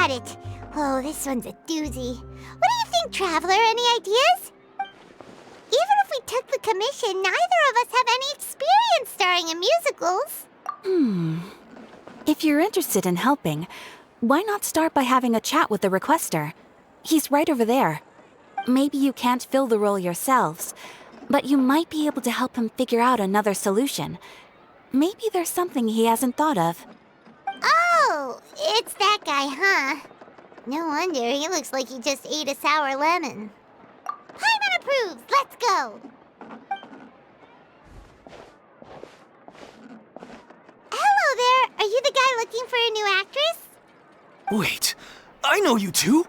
Got it. Oh, this one's a doozy. What do you think, Traveler? Any ideas? Even if we took the commission, neither of us have any experience starring in musicals. If you're interested in helping, why not start by having a chat with the requester? He's right over there. Maybe you can't fill the role yourselves, but you might be able to help him figure out another solution. Maybe there's something he hasn't thought of. Oh, it's that guy, huh? No wonder, he looks like he just ate a sour lemon. Paimon approves! Let's go! Hello there! Are you the guy looking for a new actress? Wait, I know you two!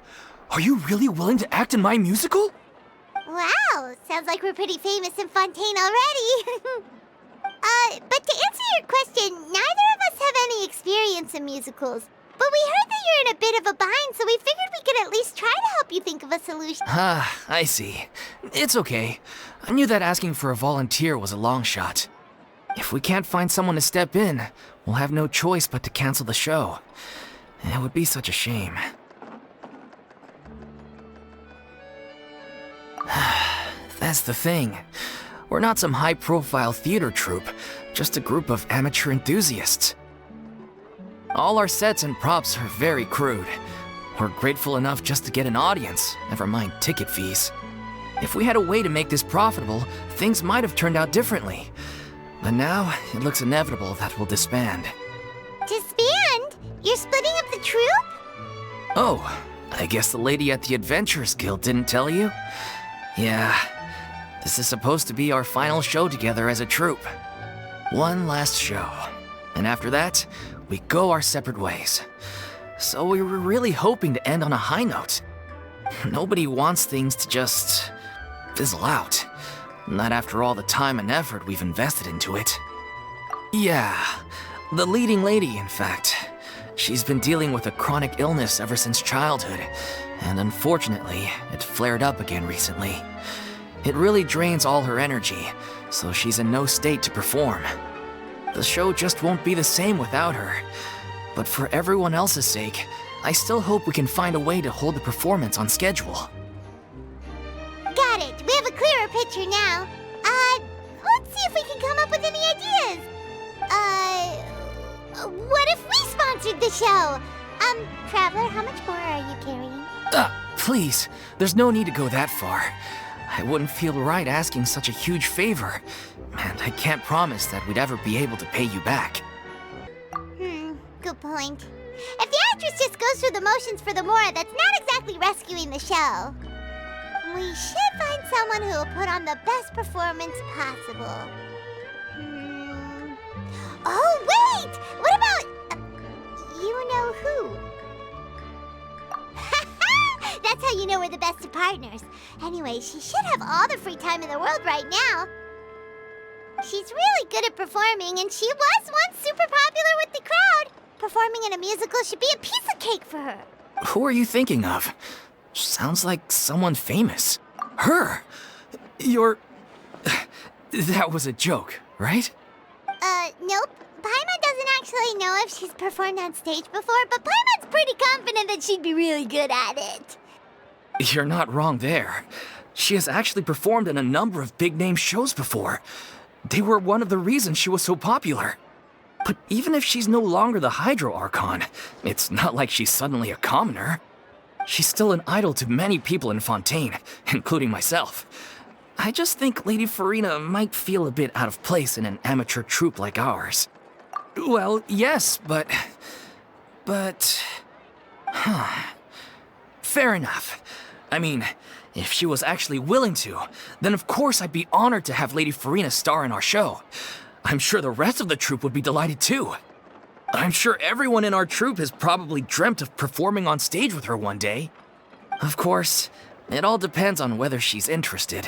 Are you really willing to act in my musical? Wow, sounds like we're pretty famous in Fontaine already. But to answer your question, neither of us have any experience in musicals. But we heard that you're in a bit of a bind, so we figured we could at least try to help you think of a solution. Ah, I see. It's okay. I knew that asking for a volunteer was a long shot. If we can't find someone to step in, we'll have no choice but to cancel the show. It would be such a shame. That's the thing. We're not some high-profile theater troupe, just a group of amateur enthusiasts. All our sets and props are very crude. We're grateful enough just to get an audience, never mind ticket fees. If we had a way to make this profitable, things might have turned out differently. But now, it looks inevitable that we'll disband. Disband? You're splitting up the troupe? Oh, I guess the lady at the Adventurers Guild didn't tell you? Yeah, this is supposed to be our final show together as a troupe. One last show. And after that, we go our separate ways. So we were really hoping to end on a high note. Nobody wants things to just fizzle out. Not after all the time and effort we've invested into it. Yeah, the leading lady, in fact. She's been dealing with a chronic illness ever since childhood, and unfortunately, it flared up again recently. It really drains all her energy, so she's in no state to perform. The show just won't be the same without her. But for everyone else's sake, I still hope we can find a way to hold the performance on schedule. Got it. We have a clearer picture now. Let's see if we can come up with any ideas. What if we sponsored the show? Traveler, how much more are you carrying? Please, there's no need to go that far. I wouldn't feel right asking such a huge favor, and I can't promise that we'd ever be able to pay you back. Good point. If the actress just goes through the motions for the Mora, that's not exactly rescuing the show. We should find someone who will put on the best performance possible. Oh, wait! What about... you know who? That's how you know we're the best of partners. Anyway, she should have all the free time in the world right now. She's really good at performing, and she was once super popular with the crowd. Performing in a musical should be a piece of cake for her. Who are you thinking of? Sounds like someone famous. Her! You're... That was a joke, right? Nope. Paimon doesn't actually know if she's performed on stage before, but Paimon's pretty confident that she'd be really good at it. You're not wrong there. She has actually performed in a number of big-name shows before. They were one of the reasons she was so popular. But even if she's no longer the Hydro Archon, it's not like she's suddenly a commoner. She's still an idol to many people in Fontaine, including myself. I just think Lady Farina might feel a bit out of place in an amateur troupe like ours. Well, yes, but... Fair enough. I mean, if she was actually willing to, then of course I'd be honored to have Lady Farina star in our show. I'm sure the rest of the troupe would be delighted too. I'm sure everyone in our troupe has probably dreamt of performing on stage with her one day. Of course, it all depends on whether she's interested.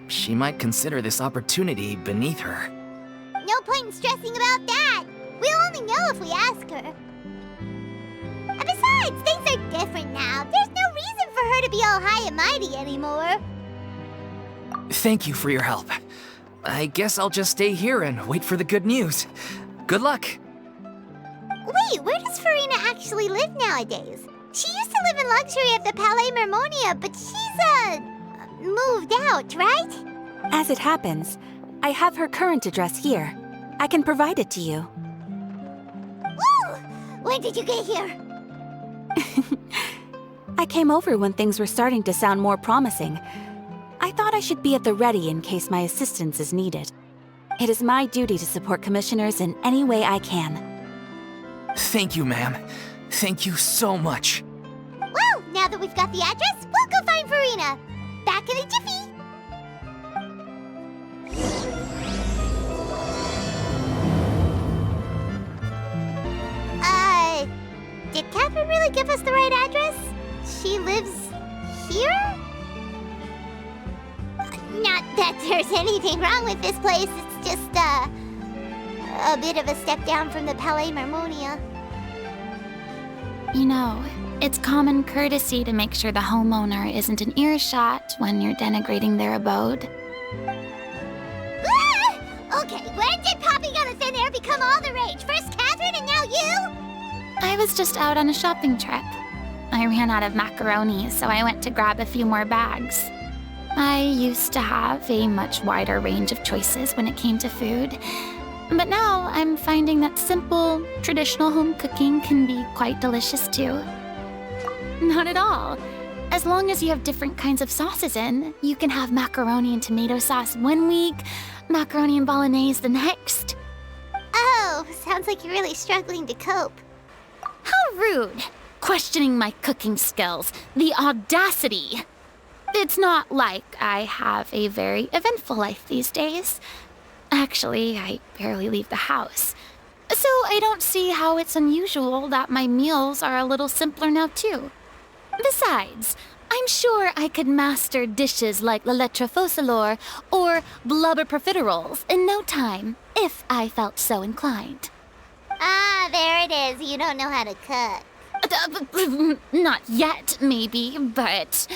She might consider this opportunity beneath her. No point in stressing about that. We'll only know if we ask her. And besides, things are different now. There's no reason for her to be all high and mighty anymore. Thank you for your help. I guess I'll just stay here and wait for the good news. Good luck. Wait, where does Farina actually live nowadays? She used to live in luxury at the Palais Mermonia, but she's, moved out, right? As it happens, I have her current address here. I can provide it to you. Woo! When did you get here? I came over when things were starting to sound more promising. I thought I should be at the ready in case my assistance is needed. It is my duty to support commissioners in any way I can. Thank you, ma'am. Thank you so much. Well, now that we've got the address, we'll go find Farina. Back in a jiffy. Did Catherine really give us the right address? She lives here? Not that there's anything wrong with this place. It's just, a bit of a step down from the Palais Mermonia. You know, it's common courtesy to make sure the homeowner isn't in earshot when you're denigrating their abode. Ah! Okay, when did popping out of thin air become all the rage? First Catherine and now you? I was just out on a shopping trip. I ran out of macaroni, so I went to grab a few more bags. I used to have a much wider range of choices when it came to food, but now I'm finding that simple, traditional home cooking can be quite delicious too. Not at all. As long as you have different kinds of sauces in, you can have macaroni and tomato sauce one week, macaroni and bolognese the next. Oh, sounds like you're really struggling to cope. How rude! Questioning my cooking skills. The audacity! It's not like I have a very eventful life these days. Actually, I barely leave the house. So I don't see how it's unusual that my meals are a little simpler now too. Besides, I'm sure I could master dishes like la lettre focilor or blubber profiteroles in no time, if I felt so inclined. Ah, there it is. You don't know how to cook. Not yet, maybe, but...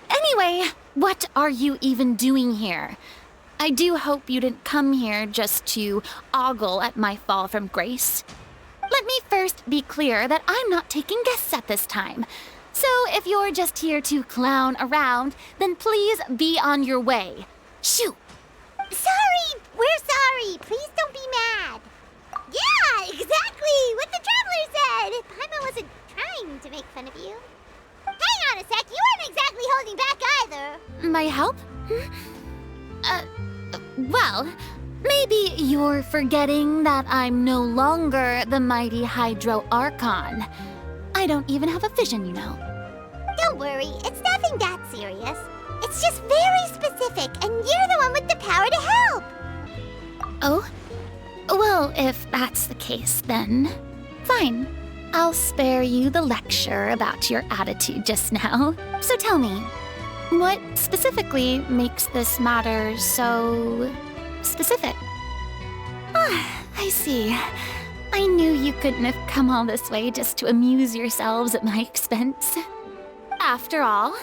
Anyway, what are you even doing here? I do hope you didn't come here just to ogle at my fall from grace. Let me first be clear that I'm not taking guests at this time. So if you're just here to clown around, then please be on your way. Shoo! Sorry! We're sorry! Please don't be mad! Yeah, exactly! What the traveler said! Paimon wasn't trying to make fun of you. Hang on a sec, you weren't exactly holding back either. My help? Well, maybe you're forgetting that I'm no longer the mighty Hydro Archon. I don't even have a vision, you know. Don't worry, it's nothing that serious. It's just very specific, and you're the one with the power to help. Oh? Well, if that's the case, then fine. I'll spare you the lecture about your attitude just now. So tell me, what specifically makes this matter so specific? Ah, I see. I knew you couldn't have come all this way just to amuse yourselves at my expense. After all,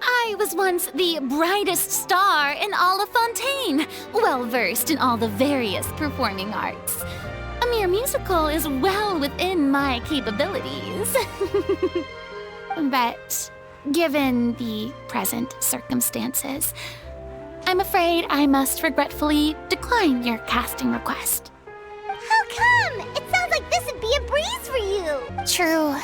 I was once the brightest star in all of Fontaine, well-versed in all the various performing arts. A mere musical is well within my capabilities. But given the present circumstances, I'm afraid I must regretfully decline your casting request. How come? It sounds like this would be a breeze for you. True,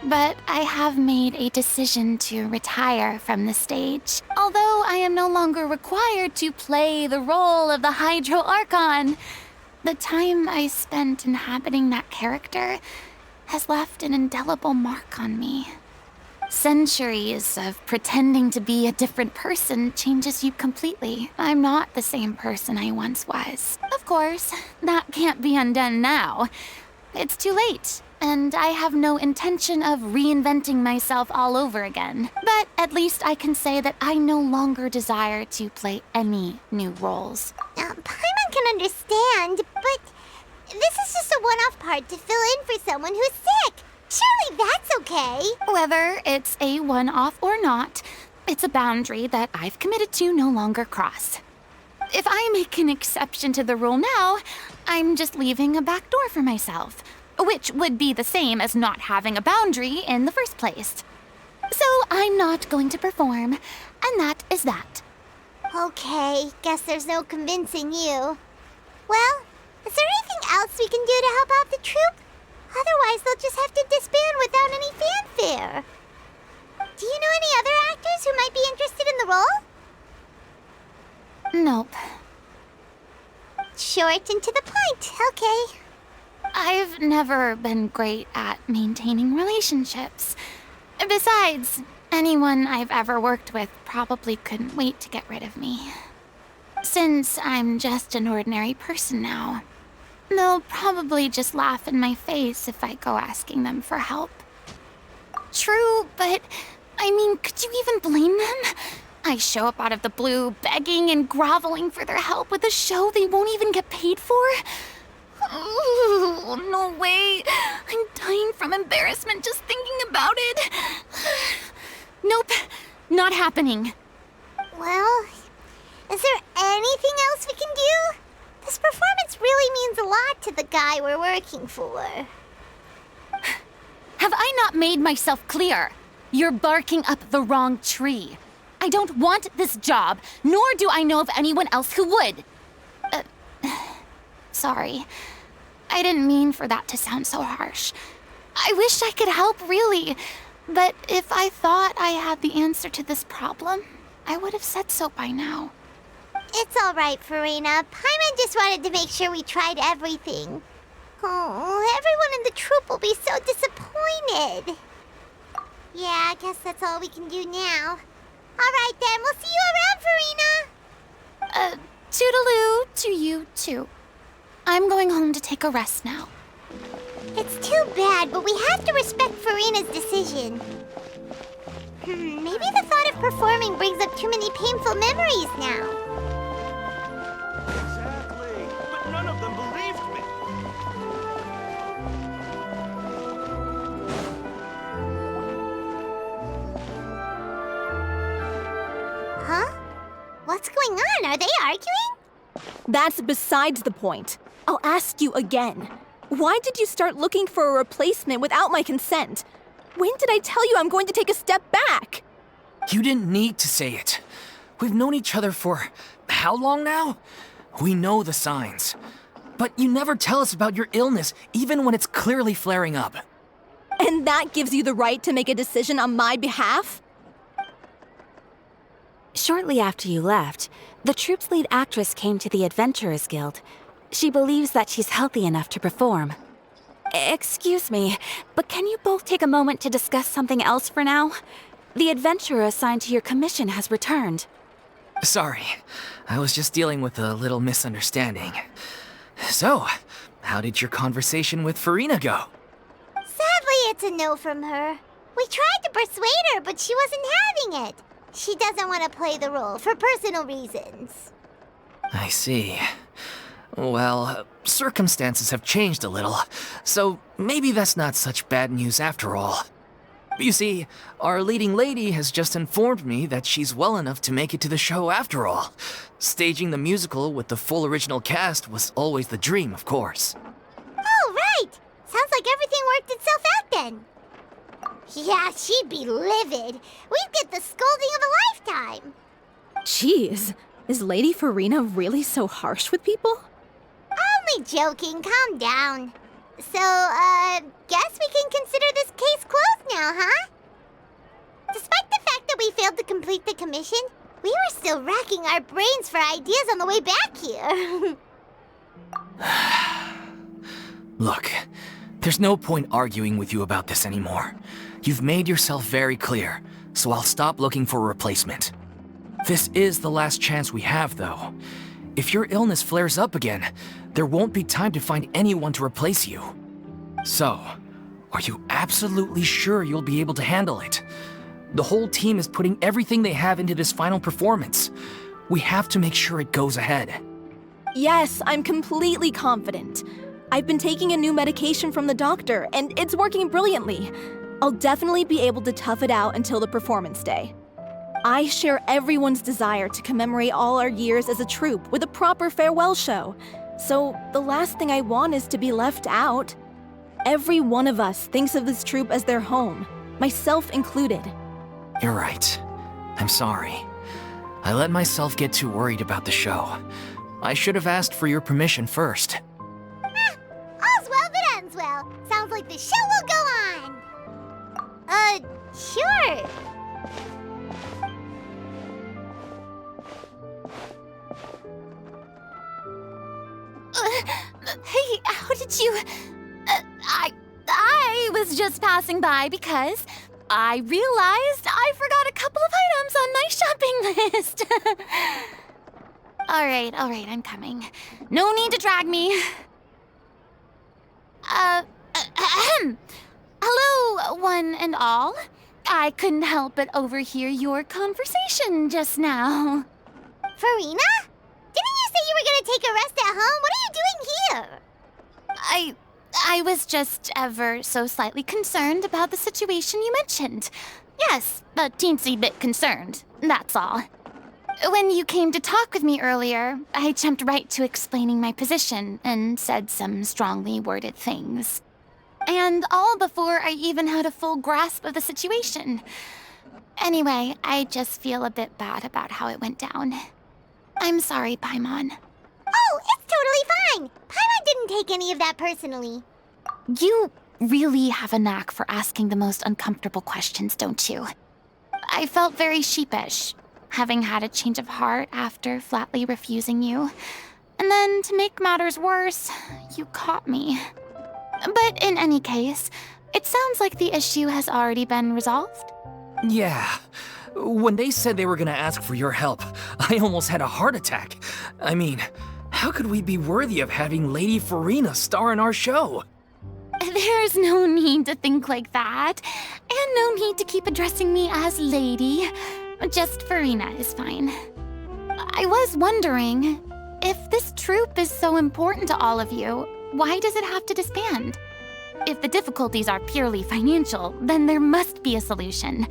but I have made a decision to retire from the stage. Although I am no longer required to play the role of the Hydro Archon, the time I spent inhabiting that character has left an indelible mark on me. Centuries of pretending to be a different person changes you completely. I'm not the same person I once was. Of course, that can't be undone now. It's too late, and I have no intention of reinventing myself all over again. But at least I can say that I no longer desire to play any new roles. Paimon can understand, but this is just a one-off part to fill in for someone who's sick. Surely that's okay. Whether it's a one-off or not, it's a boundary that I've committed to no longer cross. If I make an exception to the rule now, I'm just leaving a back door for myself, which would be the same as not having a boundary in the first place. So I'm not going to perform, and that is that. Okay, guess there's no convincing you. Well, is there anything else we can do to help out the troupe? Otherwise, they'll just have to disband without any fanfare. Do you know any other actors who might be interested in the role? Nope. Short and to the point, okay. I've never been great at maintaining relationships. Besides, anyone I've ever worked with probably couldn't wait to get rid of me. Since I'm just an ordinary person now, they'll probably just laugh in my face if I go asking them for help. True, but I mean, could you even blame them? I show up out of the blue, begging and groveling for their help with a show they won't even get paid for? Oh, no way. I'm dying from embarrassment just thinking about it. Nope, not happening. Well, is there anything else we can do? This performance really means a lot to the guy we're working for. Have I not made myself clear? You're barking up the wrong tree. I don't want this job, nor do I know of anyone else who would. Sorry. I didn't mean for that to sound so harsh. I wish I could help, really. But if I thought I had the answer to this problem, I would have said so by now. It's all right, Farina. Paimon just wanted to make sure we tried everything. Oh, everyone in the troupe will be so disappointed. Yeah, I guess that's all we can do now. All right, then. We'll see you around, Farina. Toodaloo to you, too. I'm going home to take a rest now. It's too bad, but we have to respect Farina's decision. Maybe the thought of performing brings up too many painful memories now. Exactly, but none of them believed me. Huh? What's going on? Are they arguing? That's besides the point. I'll ask you again. Why did you start looking for a replacement without my consent? When did I tell you I'm going to take a step back? You didn't need to say it. We've known each other for how long now? We know the signs. But you never tell us about your illness, even when it's clearly flaring up. And that gives you the right to make a decision on my behalf? Shortly after you left, the troupe's lead actress came to the Adventurers Guild. She believes that she's healthy enough to perform. Excuse me, but can you both take a moment to discuss something else for now? The adventurer assigned to your commission has returned. Sorry, I was just dealing with a little misunderstanding. So, how did your conversation with Farina go? Sadly, it's a no from her. We tried to persuade her, but she wasn't having it. She doesn't want to play the role for personal reasons. I see. Well, circumstances have changed a little, so maybe that's not such bad news after all. You see, our leading lady has just informed me that she's well enough to make it to the show after all. Staging the musical with the full original cast was always the dream, of course. Oh, right! Sounds like everything worked itself out then. Yeah, she'd be livid. We'd get the scolding of a lifetime. Jeez, is Lady Farina really so harsh with people? Only joking, calm down. So, guess we can consider this case closed now, huh? Despite the fact that we failed to complete the commission, we were still racking our brains for ideas on the way back here. Look, there's no point arguing with you about this anymore. You've made yourself very clear, so I'll stop looking for a replacement. This is the last chance we have, though. If your illness flares up again, there won't be time to find anyone to replace you. So, are you absolutely sure you'll be able to handle it? The whole team is putting everything they have into this final performance. We have to make sure it goes ahead. Yes, I'm completely confident. I've been taking a new medication from the doctor, and it's working brilliantly. I'll definitely be able to tough it out until the performance day. I share everyone's desire to commemorate all our years as a troupe with a proper farewell show. So the last thing I want is to be left out. Every one of us thinks of this troupe as their home, myself included. You're right. I'm sorry. I let myself get too worried about the show. I should have asked for your permission first. All's well that ends well. Sounds like the show will go on. Sure. Hey, how did you... I was just passing by because I realized I forgot a couple of items on my shopping list. All right, I'm coming. No need to drag me. Hello, one and all. I couldn't help but overhear your conversation just now. Farina? Didn't you say you were gonna take a rest at home? What are you doing here? I was just ever so slightly concerned about the situation you mentioned. Yes, a teensy bit concerned, that's all. When you came to talk with me earlier, I jumped right to explaining my position and said some strongly worded things. And all before I even had a full grasp of the situation. Anyway, I just feel a bit bad about how it went down. I'm sorry, Paimon. Oh, it's totally fine. Paimon didn't take any of that personally. You really have a knack for asking the most uncomfortable questions, don't you? I felt very sheepish, having had a change of heart after flatly refusing you. And then, to make matters worse, you caught me. But in any case, it sounds like the issue has already been resolved. Yeah. When they said they were gonna ask for your help, I almost had a heart attack. I mean, how could we be worthy of having Lady Farina star in our show? There's no need to think like that. And no need to keep addressing me as Lady. Just Farina is fine. I was wondering, if this troupe is so important to all of you, why does it have to disband? If the difficulties are purely financial, then there must be a solution.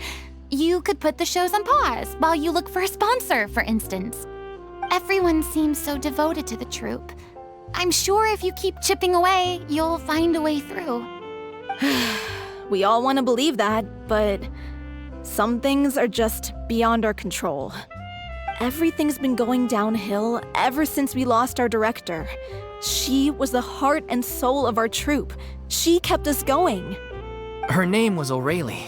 You could put the shows on pause while you look for a sponsor, for instance. Everyone seems so devoted to the troupe. I'm sure if you keep chipping away, you'll find a way through. We all want to believe that, but some things are just beyond our control. Everything's been going downhill ever since we lost our director. She was the heart and soul of our troupe. She kept us going. Her name was O'Reilly,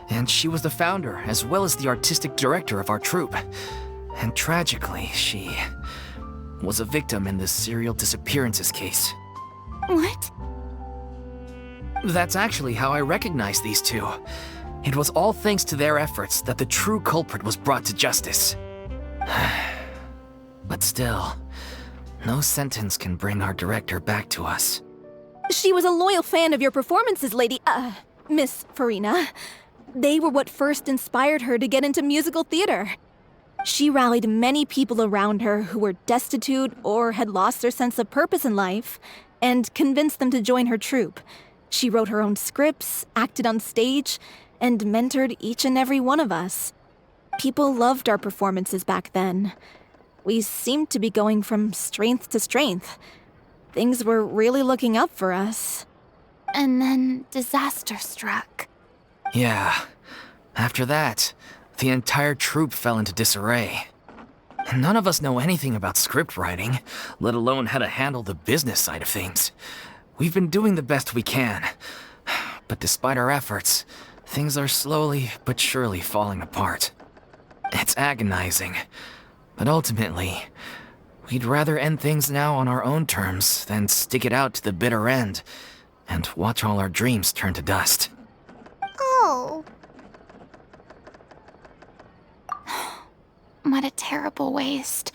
and she was the founder as well as the artistic director of our troupe. And tragically, she was a victim in this serial disappearances case. What? That's actually how I recognized these two. It was all thanks to their efforts that the true culprit was brought to justice. But still, no sentence can bring our director back to us. She was a loyal fan of your performances, Miss Farina. They were what first inspired her to get into musical theater. She rallied many people around her who were destitute or had lost their sense of purpose in life, and convinced them to join her troupe. She wrote her own scripts, acted on stage, and mentored each and every one of us. People loved our performances back then. We seemed to be going from strength to strength. Things were really looking up for us. And then disaster struck. Yeah. After that, the entire troupe fell into disarray. None of us know anything about script writing, let alone how to handle the business side of things. We've been doing the best we can. But despite our efforts, things are slowly but surely falling apart. It's agonizing. But ultimately, we'd rather end things now on our own terms than stick it out to the bitter end and watch all our dreams turn to dust. Oh. What a terrible waste.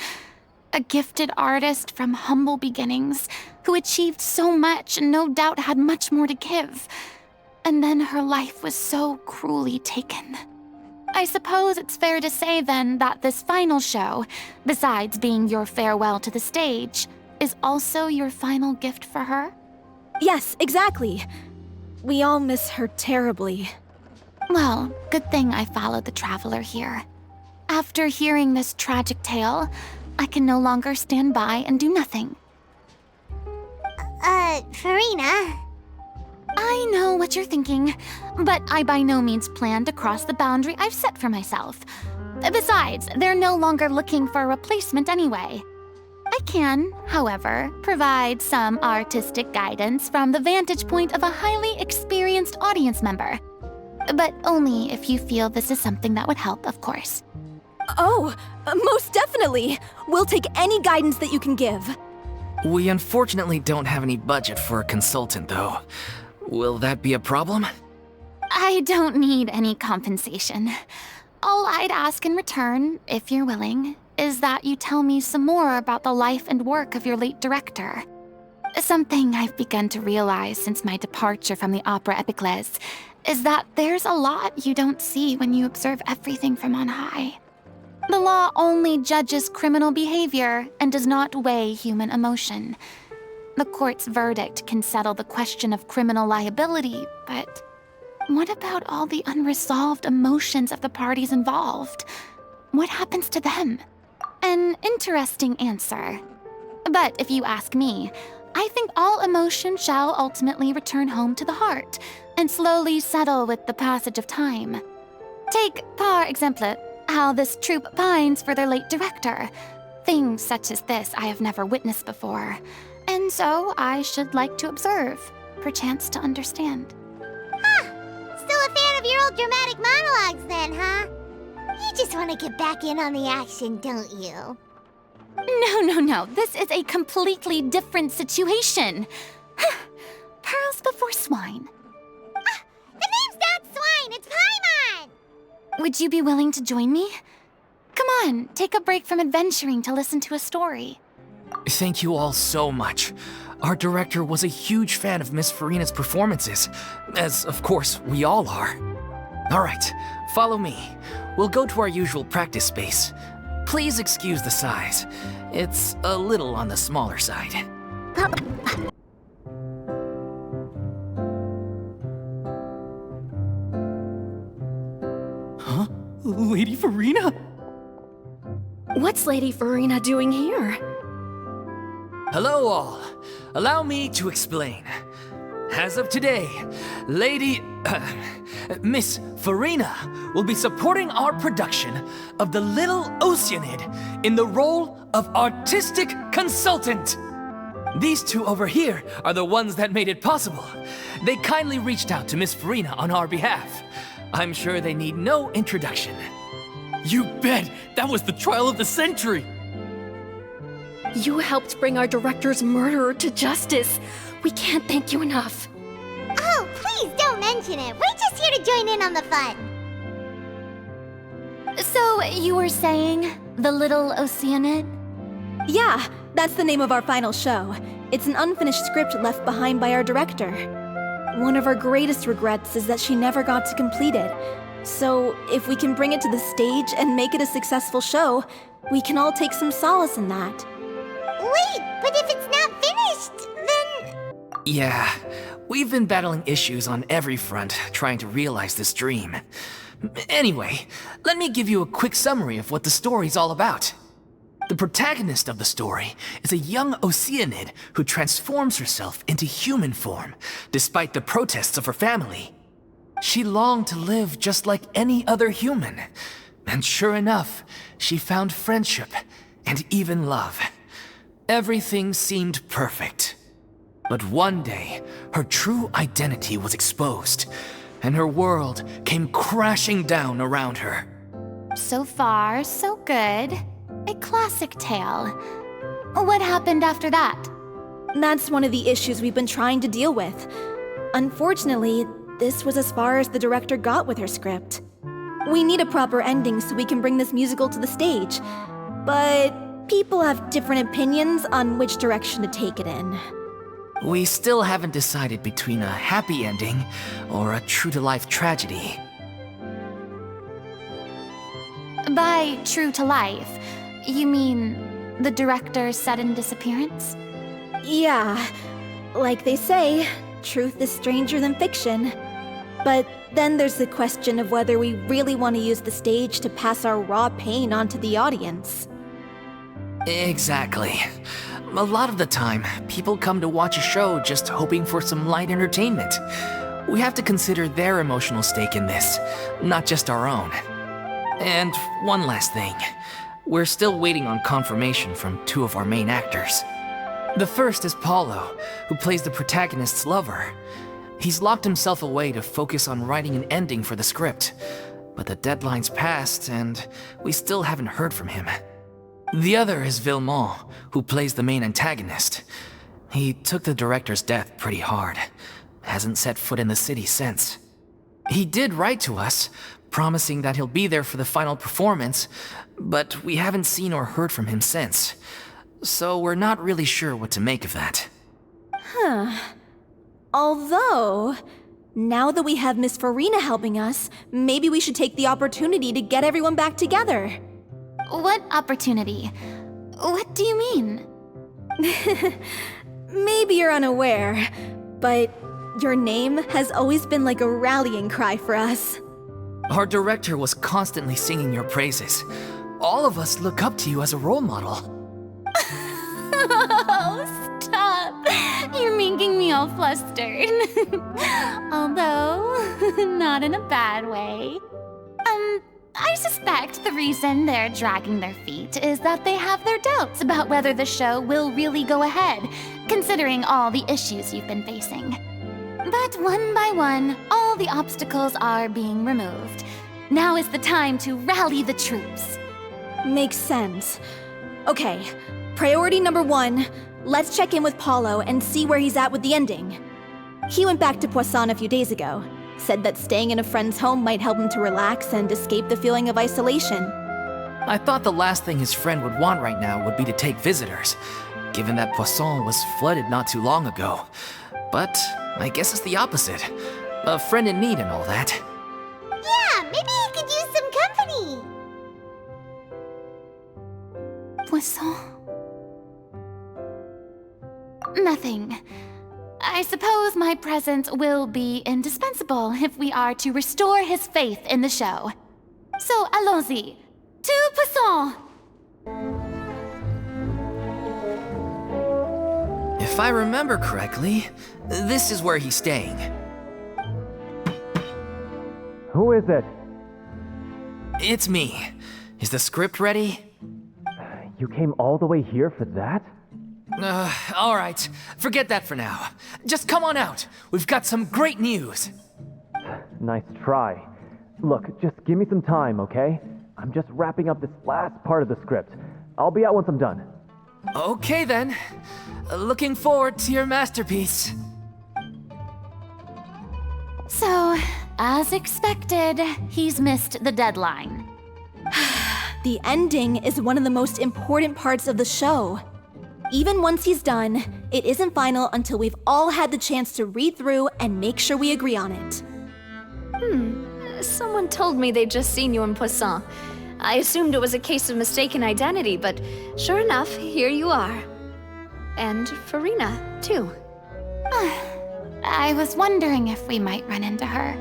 A gifted artist from humble beginnings who achieved so much and no doubt had much more to give. And then her life was so cruelly taken. I suppose it's fair to say then that this final show, besides being your farewell to the stage, is also your final gift for her? Yes, exactly. We all miss her terribly. Well, good thing I followed the traveler here. After hearing this tragic tale, I can no longer stand by and do nothing. Farina? I I know what you're thinking, but I by no means plan to cross the boundary I've set for myself. Besides, they're no longer looking for a replacement anyway. I can, however, provide some artistic guidance from the vantage point of a highly experienced audience member. But only if you feel this is something that would help, of course. Oh, most definitely. We'll take any guidance that you can give. We unfortunately don't have any budget for a consultant, though. Will that be a problem? I don't need any compensation. All I'd ask in return, if you're willing, is that you tell me some more about the life and work of your late director. Something I've begun to realize since my departure from the Opera Epiclese is that there's a lot you don't see when you observe everything from on high. The law only judges criminal behavior and does not weigh human emotion. The court's verdict can settle the question of criminal liability, but what about all the unresolved emotions of the parties involved? What happens to them? An interesting answer. But if you ask me, I think all emotion shall ultimately return home to the heart and slowly settle with the passage of time. Take, par exemple, how this troupe pines for their late director. Things such as this I have never witnessed before, and so I should like to observe, perchance to understand. Still a fan of your old dramatic monologues then, huh? You just want to get back in on the action, don't you? No. This is a completely different situation. Pearls before swine. The name's not Swine, it's Paimon! Would you be willing to join me? Come on, take a break from adventuring to listen to a story. Thank you all so much. Our director was a huge fan of Miss Farina's performances, as of course we all are. All right, follow me. We'll go to our usual practice space. Please excuse the size. It's a little on the smaller side. Huh? Lady Farina? What's Lady Farina doing here? Hello all. Allow me to explain. As of today, Miss Farina will be supporting our production of The Little Oceanid in the role of artistic consultant. These two over here are the ones that made it possible. They kindly reached out to Miss Farina on our behalf. I'm sure they need no introduction. You bet! That was the trial of the century! You helped bring our director's murderer to justice. We can't thank you enough. Oh, please don't mention it. We're just here to join in on the fun. So, you were saying The Little Oceanid? Yeah, that's the name of our final show. It's an unfinished script left behind by our director. One of our greatest regrets is that she never got to complete it. So, if we can bring it to the stage and make it a successful show, we can all take some solace in that. Wait, but if it's not finished, then... Yeah, we've been battling issues on every front trying to realize this dream. Anyway, let me give you a quick summary of what the story's all about. The protagonist of the story is a young Oceanid who transforms herself into human form, despite the protests of her family. She longed to live just like any other human, and sure enough, she found friendship and even love. Everything seemed perfect. But one day, her true identity was exposed, and her world came crashing down around her. So far, so good. A classic tale. What happened after that? That's one of the issues we've been trying to deal with. Unfortunately, this was as far as the director got with her script. We need a proper ending so we can bring this musical to the stage. But people have different opinions on which direction to take it in. We still haven't decided between a happy ending or a true-to-life tragedy. By true to life, you mean the director's sudden disappearance? Yeah, like they say, truth is stranger than fiction. But then there's the question of whether we really want to use the stage to pass our raw pain onto the audience. Exactly. A lot of the time, people come to watch a show just hoping for some light entertainment. We have to consider their emotional stake in this, not just our own. And one last thing. We're still waiting on confirmation from two of our main actors. The first is Paulo, who plays the protagonist's lover. He's locked himself away to focus on writing an ending for the script, but the deadline's passed and we still haven't heard from him. The other is Villemont, who plays the main antagonist. He took the director's death pretty hard. Hasn't set foot in the city since. He did write to us, promising that he'll be there for the final performance, but we haven't seen or heard from him since. So we're not really sure what to make of that. Although, now that we have Miss Farina helping us, maybe we should take the opportunity to get everyone back together. What opportunity? What do you mean? Maybe you're unaware, but your name has always been like a rallying cry for us. Our director was constantly singing your praises. All of us look up to you as a role model. Oh, stop! You're making me all flustered. Although, not in a bad way. I suspect the reason they're dragging their feet is that they have their doubts about whether the show will really go ahead, considering all the issues you've been facing. But one by one, all the obstacles are being removed. Now is the time to rally the troops. Makes sense. Okay, priority number 1, let's check in with Paulo and see where he's at with the ending. He went back to Poisson a few days ago, said that staying in a friend's home might help him to relax and escape the feeling of isolation. I thought the last thing his friend would want right now would be to take visitors, given that Poisson was flooded not too long ago. But I guess it's the opposite. A friend in need and all that. Yeah, maybe he could use some company. Poisson? Nothing. I suppose my presence will be indispensable if we are to restore his faith in the show. So allons-y. To Poisson! If I remember correctly, this is where he's staying. Who is it? It's me. Is the script ready? You came all the way here for that? All right. Forget that for now. Just come on out. We've got some great news. Nice try. Look, just give me some time, okay? I'm just wrapping up this last part of the script. I'll be out once I'm done. Okay then. Looking forward to your masterpiece. So, as expected, he's missed the deadline. The ending is one of the most important parts of the show. Even once he's done, it isn't final until we've all had the chance to read through and make sure we agree on it. Someone told me they'd just seen you in Poisson. I assumed it was a case of mistaken identity, but sure enough, here you are. And Farina, too. I was wondering if we might run into her.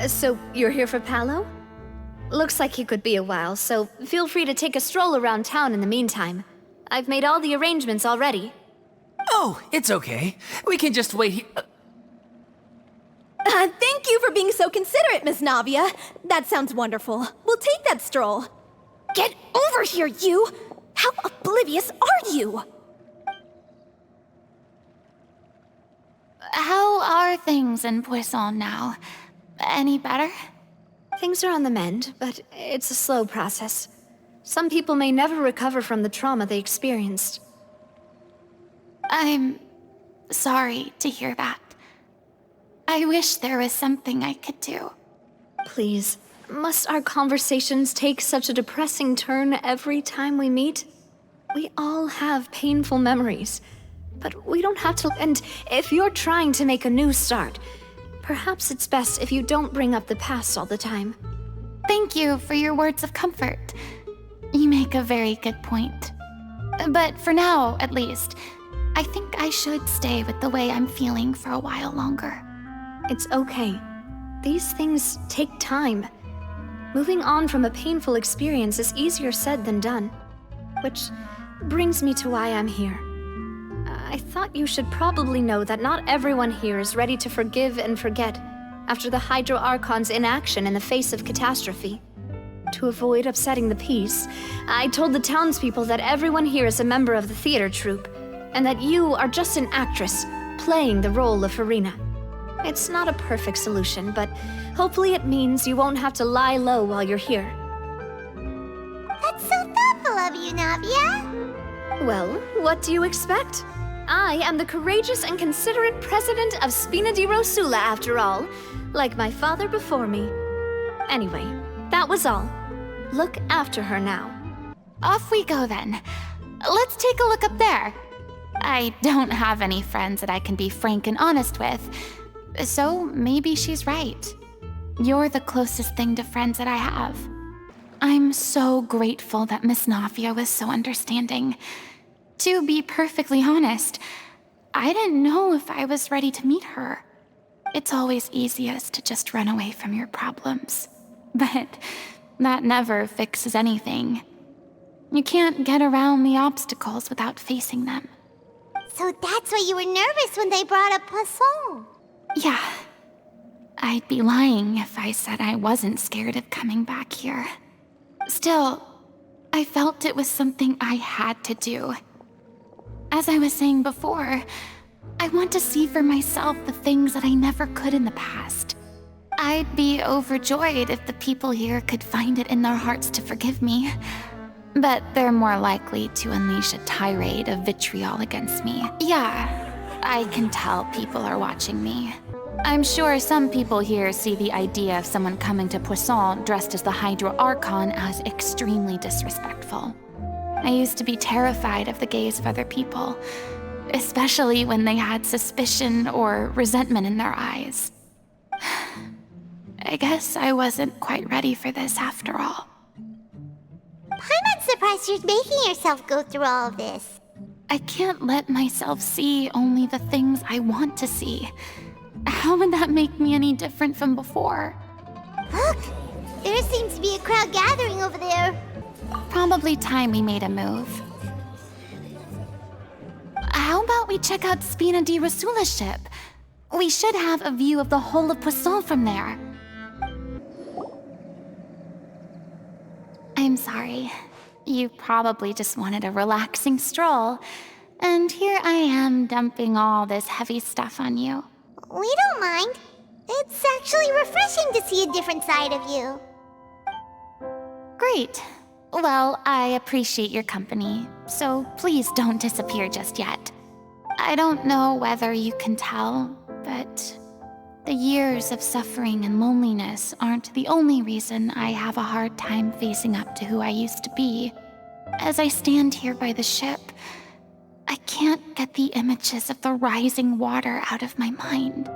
So you're here for Paolo? Looks like he could be a while, so feel free to take a stroll around town in the meantime. I've made all the arrangements already. Oh, it's okay. We can just wait here. Thank you for being so considerate, Miss Navia. That sounds wonderful. We'll take that stroll. Get over here, you! How oblivious are you? How are things in Poisson now? Any better? Things are on the mend, but it's a slow process. Some people may never recover from the trauma they experienced. I'm sorry to hear that. I wish there was something I could do. Please, must our conversations take such a depressing turn every time we meet? We all have painful memories, but we don't have to. And if you're trying to make a new start, perhaps it's best if you don't bring up the past all the time. Thank you for your words of comfort. You make a very good point. But for now, at least, I think I should stay with the way I'm feeling for a while longer. It's okay. These things take time. Moving on from a painful experience is easier said than done. Which brings me to why I'm here. I thought you should probably know that not everyone here is ready to forgive and forget after the Hydro Archon's inaction in the face of catastrophe. To avoid upsetting the peace, I told the townspeople that everyone here is a member of the theater troupe, and that you are just an actress playing the role of Farina. It's not a perfect solution, but hopefully it means you won't have to lie low while you're here. That's so thoughtful of you, Navia. Well, what do you expect? I am the courageous and considerate president of Spina di Rosula, after all, like my father before me. Anyway, that was all. Look after her now. Off we go then. Let's take a look up there. I don't have any friends that I can be frank and honest with, so maybe she's right. You're the closest thing to friends that I have. I'm so grateful that Miss Navia was so understanding. To be perfectly honest, I didn't know if I was ready to meet her. It's always easiest to just run away from your problems. But that never fixes anything. You can't get around the obstacles without facing them. So that's why you were nervous when they brought up Poisson. Yeah. I'd be lying if I said I wasn't scared of coming back here. Still, I felt it was something I had to do. As I was saying before, I want to see for myself the things that I never could in the past. I'd be overjoyed if the people here could find it in their hearts to forgive me. But they're more likely to unleash a tirade of vitriol against me. Yeah, I can tell people are watching me. I'm sure some people here see the idea of someone coming to Poisson dressed as the Hydro Archon as extremely disrespectful. I used to be terrified of the gaze of other people, especially when they had suspicion or resentment in their eyes. I guess I wasn't quite ready for this after all. I'm not surprised you're making yourself go through all of this. I can't let myself see only the things I want to see. How would that make me any different from before? Look! There seems to be a crowd gathering over there. Probably time we made a move. How about we check out Spina di Rosula's ship? We should have a view of the whole of Poisson from there. I'm sorry. You probably just wanted a relaxing stroll. And here I am dumping all this heavy stuff on you. We don't mind. It's actually refreshing to see a different side of you. Great. Well, I appreciate your company, so please don't disappear just yet. I don't know whether you can tell, but the years of suffering and loneliness aren't the only reason I have a hard time facing up to who I used to be. As I stand here by the ship, I can't get the images of the rising water out of my mind.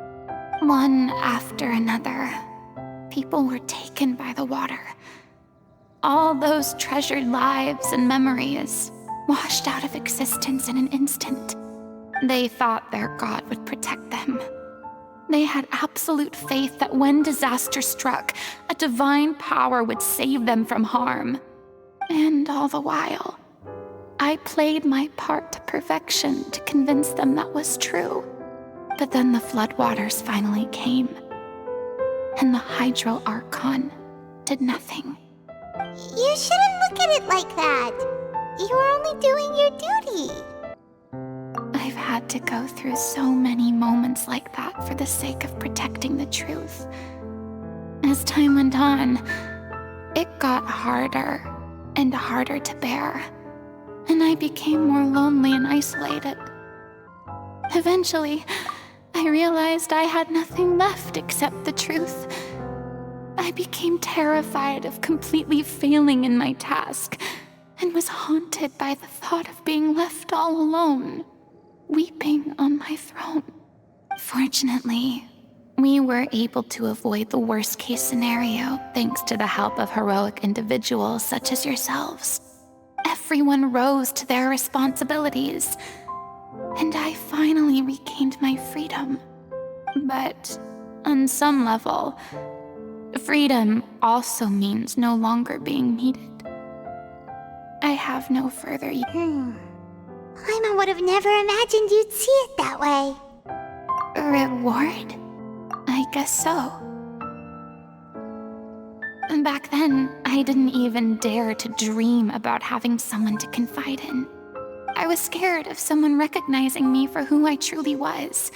One after another, people were taken by the water. All those treasured lives and memories washed out of existence in an instant. They thought their god would protect them. They had absolute faith that when disaster struck, a divine power would save them from harm. And all the while, I played my part to perfection to convince them that was true. But then the floodwaters finally came, and the Hydro Archon did nothing. You shouldn't look at it like that. You were only doing your duty. I've had to go through so many moments like that for the sake of protecting the truth. As time went on, it got harder and harder to bear, and I became more lonely and isolated. Eventually, I realized I had nothing left except the truth. I became terrified of completely failing in my task, and was haunted by the thought of being left all alone, weeping on my throne. Fortunately, we were able to avoid the worst-case scenario thanks to the help of heroic individuals such as yourselves. Everyone rose to their responsibilities, and I finally regained my freedom. But on some level, freedom also means no longer being needed. I have no further use. Paimon would have never imagined you'd see it that way. Reward? I guess so. And back then, I didn't even dare to dream about having someone to confide in. I was scared of someone recognizing me for who I truly was,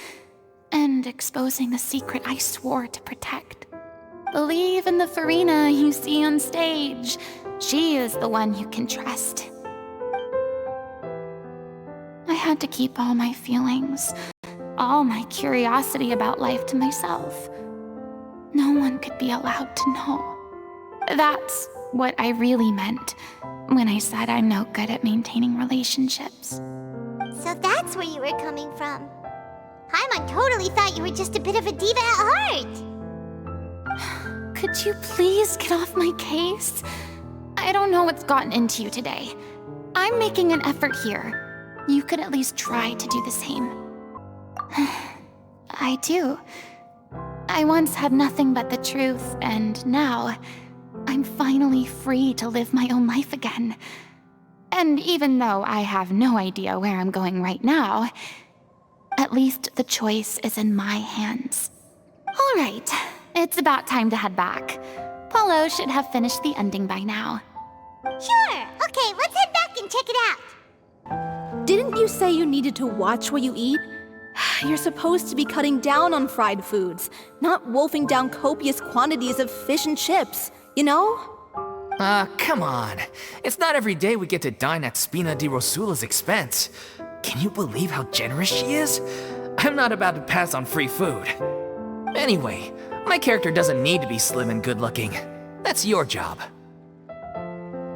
and exposing the secret I swore to protect. Believe in the Farina you see on stage. She is the one you can trust. I had to keep all my feelings, all my curiosity about life to myself. No one could be allowed to know. That's what I really meant when I said I'm no good at maintaining relationships. So that's where you were coming from. Paimon totally thought you were just a bit of a diva at heart. Could you please get off my case? I don't know what's gotten into you today. I'm making an effort here. You could at least try to do the same. I do. I once had nothing but the truth, and now I'm finally free to live my own life again. And even though I have no idea where I'm going right now, at least the choice is in my hands. All right, it's about time to head back. Paulo should have finished the ending by now. Sure. Okay, let's head back and check it out. Didn't you say you needed to watch what you eat? You're supposed to be cutting down on fried foods, not wolfing down copious quantities of fish and chips, you know? Come on. It's not every day we get to dine at Spina di Rosula's expense. Can you believe how generous she is? I'm not about to pass on free food. Anyway, my character doesn't need to be slim and good-looking. That's your job.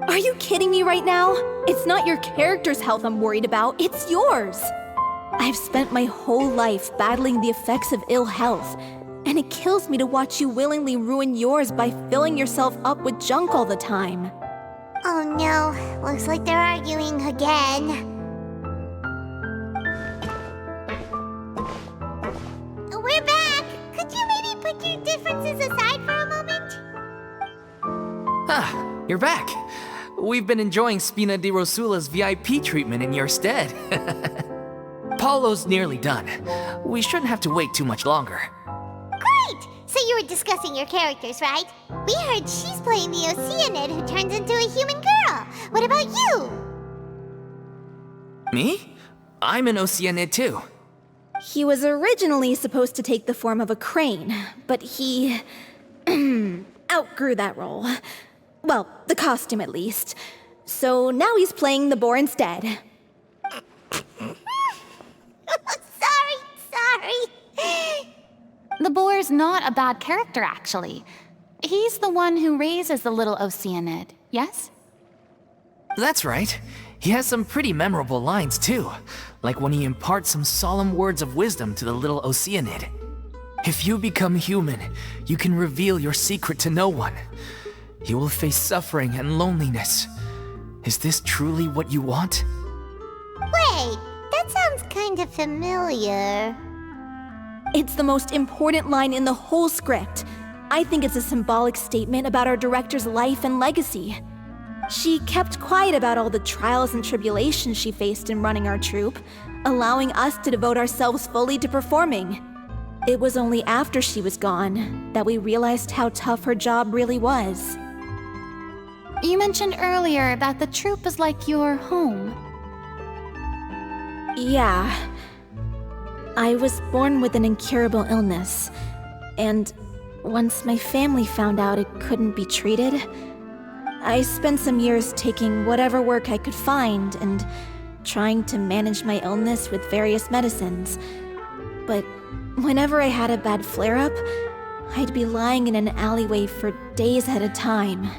Are you kidding me right now? It's not your character's health I'm worried about, it's yours. I've spent my whole life battling the effects of ill health, and it kills me to watch you willingly ruin yours by filling yourself up with junk all the time. Oh no, looks like they're arguing again. We're back! Could you maybe put your differences aside for a moment? Ah, you're back. We've been enjoying Spina di Rosula's VIP treatment in your stead. Paulo's nearly done. We shouldn't have to wait too much longer. Great! So you were discussing your characters, right? We heard she's playing the Oceanid who turns into a human girl. What about you? Me? I'm an Oceanid too. He was originally supposed to take the form of a crane, but he outgrew that role. Well, the costume at least. So now he's playing the boar instead. Sorry. The boar's not a bad character, actually. He's the one who raises the little Oceanid, yes? That's right. He has some pretty memorable lines too, like when he imparts some solemn words of wisdom to the little Oceanid. If you become human, you can reveal your secret to no one. You will face suffering and loneliness. Is this truly what you want? Wait, that sounds kind of familiar. It's the most important line in the whole script. I think it's a symbolic statement about our director's life and legacy. She kept quiet about all the trials and tribulations she faced in running our troupe, allowing us to devote ourselves fully to performing. It was only after she was gone that we realized how tough her job really was. You mentioned earlier that the troupe is like your home. Yeah. I was born with an incurable illness, and once my family found out it couldn't be treated, I spent some years taking whatever work I could find and trying to manage my illness with various medicines. But whenever I had a bad flare-up, I'd be lying in an alleyway for days at a time.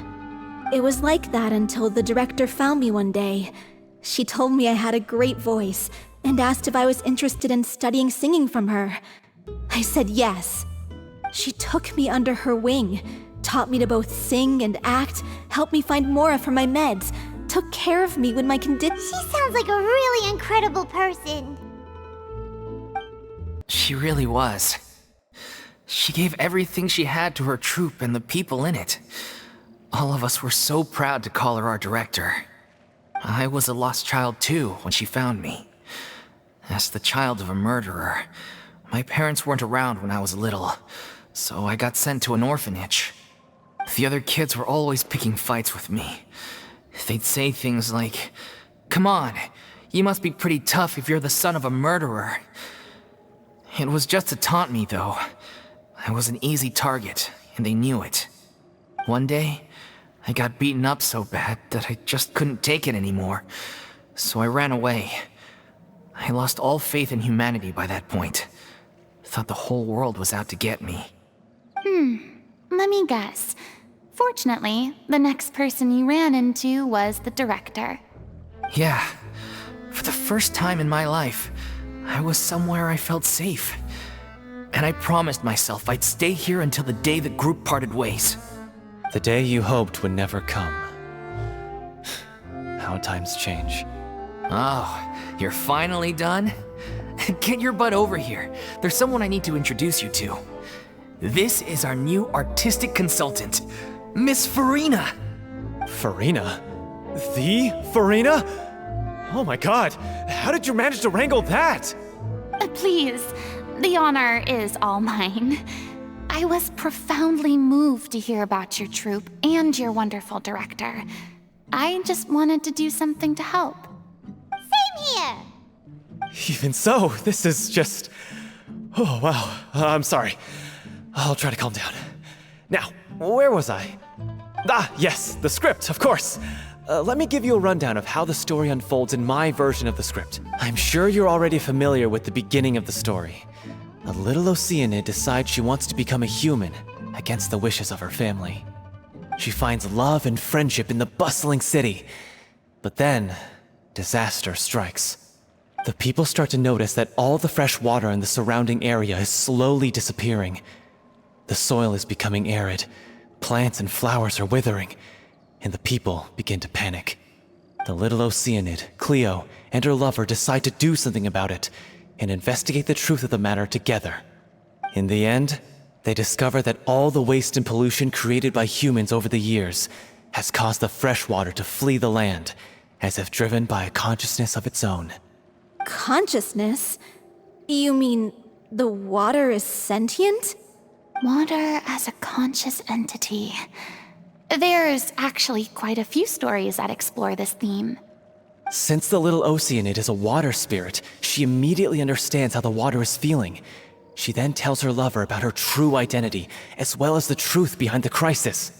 It was like that until the director found me one day. She told me I had a great voice and asked if I was interested in studying singing from her. I said yes. She took me under her wing, taught me to both sing and act, helped me find Mora for my meds, took care of me when my condition— She sounds like a really incredible person. She really was. She gave everything she had to her troupe and the people in it. All of us were so proud to call her our director. I was a lost child too when she found me. As the child of a murderer, my parents weren't around when I was little, so I got sent to an orphanage. The other kids were always picking fights with me. They'd say things like, "Come on, you must be pretty tough if you're the son of a murderer." It was just to taunt me, though. I was an easy target, and they knew it. One day, I got beaten up so bad that I just couldn't take it anymore, so I ran away. I lost all faith in humanity by that point. Thought the whole world was out to get me. Let me guess. Fortunately, the next person you ran into was the director. Yeah, for the first time in my life, I was somewhere I felt safe. And I promised myself I'd stay here until the day the group parted ways. The day you hoped would never come. How times change. Oh, you're finally done? Get your butt over here. There's someone I need to introduce you to. This is our new artistic consultant, Miss Farina. Farina? The Farina? Oh my god, how did you manage to wrangle that? Please, the honor is all mine. I was profoundly moved to hear about your troupe and your wonderful director. I just wanted to do something to help. Same here. Even so, this is just... Oh, wow. I'm sorry. I'll try to calm down. Now, where was I? Ah, yes, the script, of course. Let me give you a rundown of how the story unfolds in my version of the script. I'm sure you're already familiar with the beginning of the story. A little Oceanid decides she wants to become a human, against the wishes of her family. She finds love and friendship in the bustling city. But then, disaster strikes. The people start to notice that all the fresh water in the surrounding area is slowly disappearing. The soil is becoming arid, plants and flowers are withering, and the people begin to panic. The little Oceanid, Cleo, and her lover decide to do something about it and investigate the truth of the matter together. In the end, they discover that all the waste and pollution created by humans over the years has caused the fresh water to flee the land, as if driven by a consciousness of its own. Consciousness? You mean the water is sentient? Water as a conscious entity. There's actually quite a few stories that explore this theme. Since the little Oceanid is a water spirit, she immediately understands how the water is feeling. She then tells her lover about her true identity, as well as the truth behind the crisis.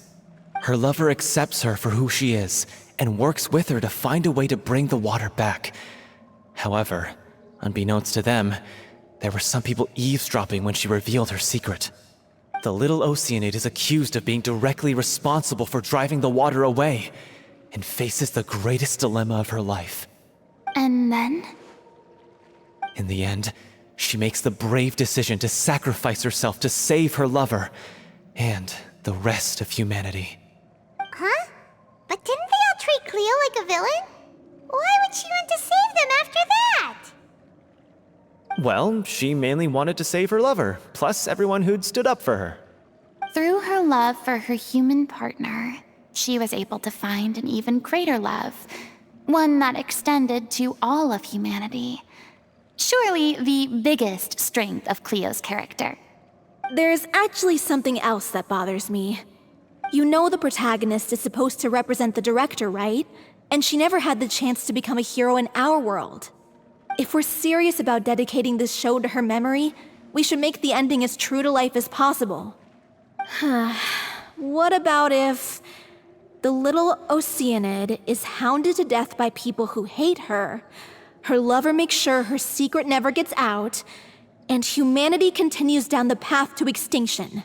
Her lover accepts her for who she is, and works with her to find a way to bring the water back. However, unbeknownst to them, there were some people eavesdropping when she revealed her secret. The little Oceanid is accused of being directly responsible for driving the water away, and faces the greatest dilemma of her life. And then? In the end, she makes the brave decision to sacrifice herself to save her lover, and the rest of humanity. Huh? But didn't they all treat Cleo like a villain? Why would she want to save them after that? Well, she mainly wanted to save her lover, plus everyone who'd stood up for her. Through her love for her human partner, she was able to find an even greater love, one that extended to all of humanity. Surely the biggest strength of Cleo's character. There's actually something else that bothers me. You know the protagonist is supposed to represent the director, right? And she never had the chance to become a hero in our world. If we're serious about dedicating this show to her memory, we should make the ending as true to life as possible. What about if the little Oceanid is hounded to death by people who hate her, her lover makes sure her secret never gets out, and humanity continues down the path to extinction?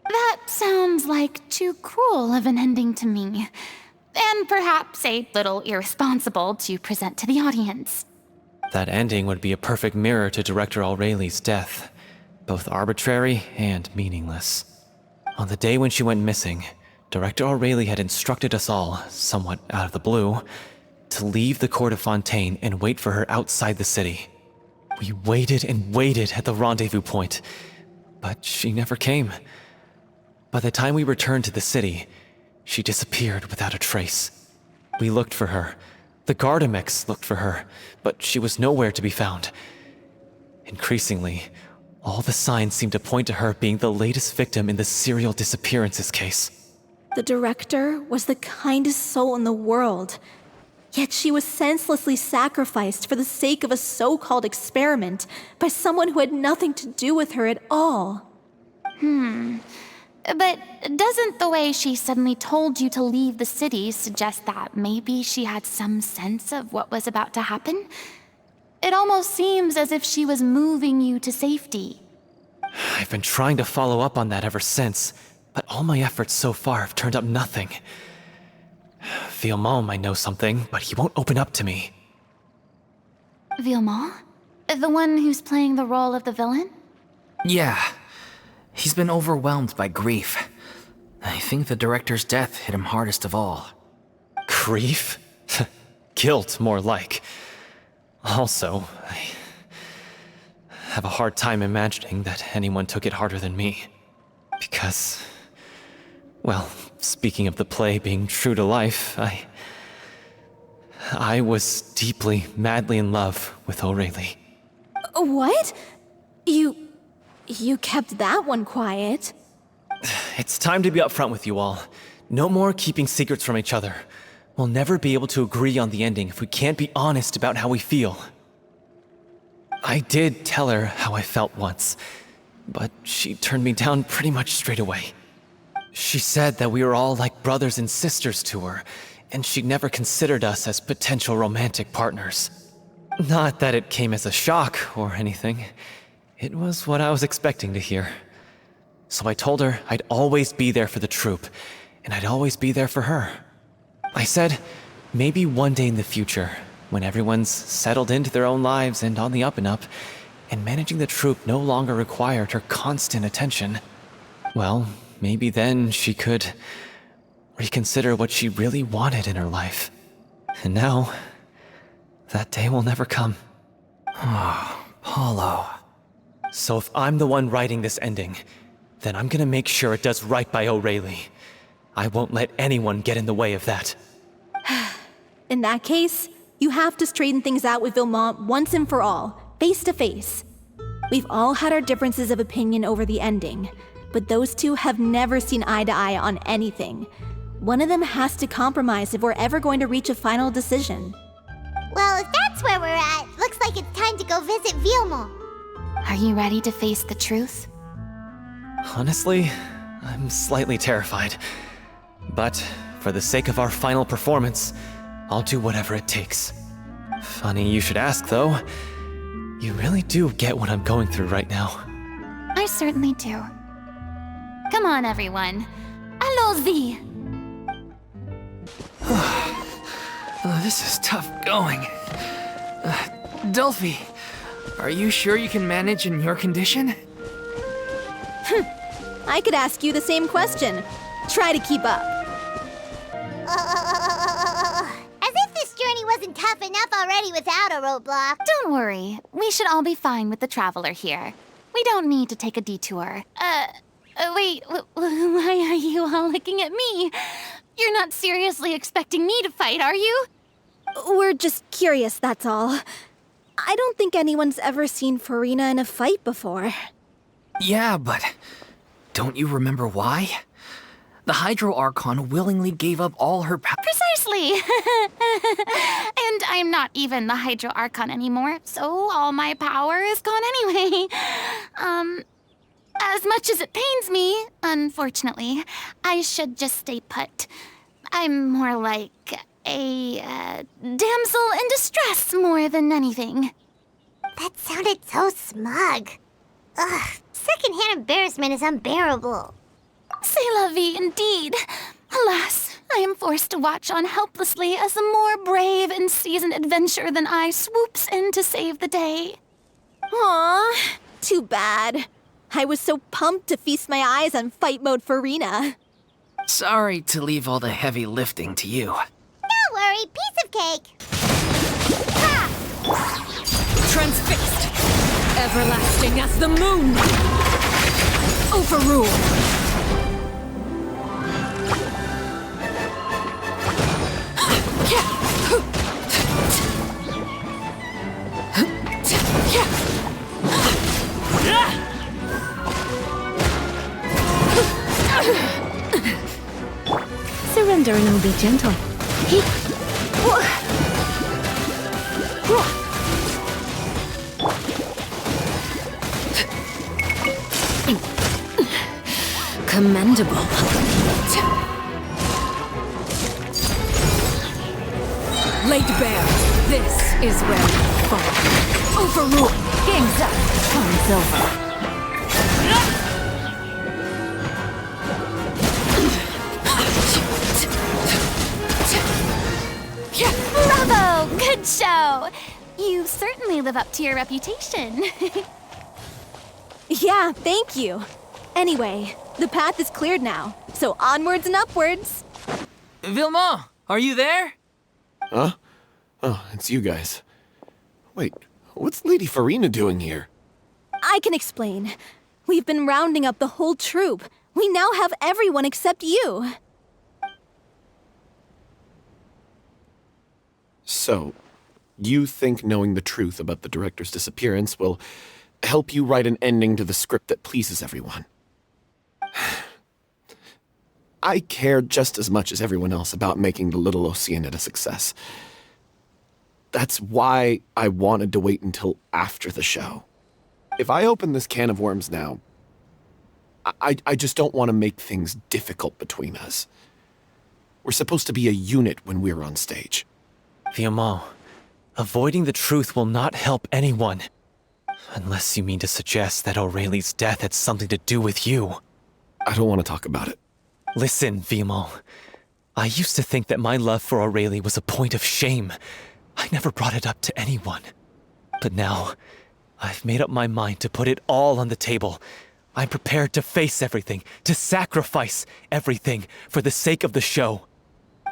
That sounds like too cruel of an ending to me, and perhaps a little irresponsible to present to the audience. That ending would be a perfect mirror to Director Aureli's death, both arbitrary and meaningless. On the day when she went missing, Director Aureli had instructed us all, somewhat out of the blue, to leave the court of Fontaine and wait for her outside the city. We waited and waited at the rendezvous point, but she never came. By the time we returned to the city, she disappeared without a trace. We looked for her, The Gardamex looked for her, but she was nowhere to be found. Increasingly, all the signs seemed to point to her being the latest victim in the serial disappearances case. The director was the kindest soul in the world. Yet she was senselessly sacrificed for the sake of a so-called experiment by someone who had nothing to do with her at all. But doesn't the way she suddenly told you to leave the city suggest that maybe she had some sense of what was about to happen? It almost seems as if she was moving you to safety. I've been trying to follow up on that ever since, but all my efforts so far have turned up nothing. Villemont might know something, but he won't open up to me. Villemont? The one who's playing the role of the villain? Yeah. He's been overwhelmed by grief. I think the director's death hit him hardest of all. Grief? Guilt, more like. Also, I have a hard time imagining that anyone took it harder than me. Because, well, speaking of the play being true to life, I was deeply, madly in love with Aurelie. What? You kept that one quiet. It's time to be upfront with you all. No more keeping secrets from each other. We'll never be able to agree on the ending if we can't be honest about how we feel. I did tell her how I felt once, but she turned me down pretty much straight away. She said that we were all like brothers and sisters to her, and she'd never considered us as potential romantic partners. Not that it came as a shock or anything. It was what I was expecting to hear. So I told her I'd always be there for the troupe, and I'd always be there for her. I said, maybe one day in the future, when everyone's settled into their own lives and on the up and up, and managing the troupe no longer required her constant attention, well, maybe then she could reconsider what she really wanted in her life. And now, that day will never come. Oh, Paulo. So if I'm the one writing this ending, then I'm gonna make sure it does right by Aurelie. I won't let anyone get in the way of that. In that case, you have to straighten things out with Villemont once and for all, face to face. We've all had our differences of opinion over the ending, but those two have never seen eye to eye on anything. One of them has to compromise if we're ever going to reach a final decision. Well, if that's where we're at, looks like it's time to go visit Villemont. Are you ready to face the truth? Honestly, I'm slightly terrified. But for the sake of our final performance, I'll do whatever it takes. Funny you should ask, though. You really do get what I'm going through right now. I certainly do. Come on, everyone. Allons-y! This is tough going. Delphi, are you sure you can manage in your condition? I could ask you the same question. Try to keep up. As if this journey wasn't tough enough already without a roadblock. Don't worry. We should all be fine with the traveler here. We don't need to take a detour. Wait, why are you all looking at me? You're not seriously expecting me to fight, are you? We're just curious, that's all. I don't think anyone's ever seen Farina in a fight before. Yeah, but don't you remember why? The Hydro Archon willingly gave up all her power. Precisely! And I'm not even the Hydro Archon anymore, so all my power is gone anyway. As much as it pains me, unfortunately, I should just stay put. I'm more like a damsel in distress more than anything. That sounded so smug. Ugh, secondhand embarrassment is unbearable. C'est la vie indeed. Alas, I am forced to watch on helplessly as a more brave and seasoned adventurer than I swoops in to save the day. Aw, too bad. I was so pumped to feast my eyes on fight mode Farina. Sorry to leave all the heavy lifting to you. Don't worry, piece of cake. Transfixed, everlasting as the moon. Overruled. surrendering will be gentle. Commendable. Laid bare. This is where we fall. Overrule. Game's up. Time's over. Bravo! Good show! You certainly live up to your reputation. Yeah, thank you. Anyway, the path is cleared now, so onwards and upwards. Vilma, are you there? Huh? Oh, it's you guys. Wait, what's Lady Farina doing here? I can explain. We've been rounding up the whole troop. We now have everyone except you. So, you think knowing the truth about the director's disappearance will help you write an ending to the script that pleases everyone? I care just as much as everyone else about making the little Oceanid a success. That's why I wanted to wait until after the show. If I open this can of worms now, I just don't want to make things difficult between us. We're supposed to be a unit when we're on stage. Vilma, avoiding the truth will not help anyone. Unless you mean to suggest that Aurelie's death had something to do with you. I don't want to talk about it. Listen, Vilma. I used to think that my love for Aurelie was a point of shame. I never brought it up to anyone. But now, I've made up my mind to put it all on the table. I'm prepared to face everything, to sacrifice everything for the sake of the show.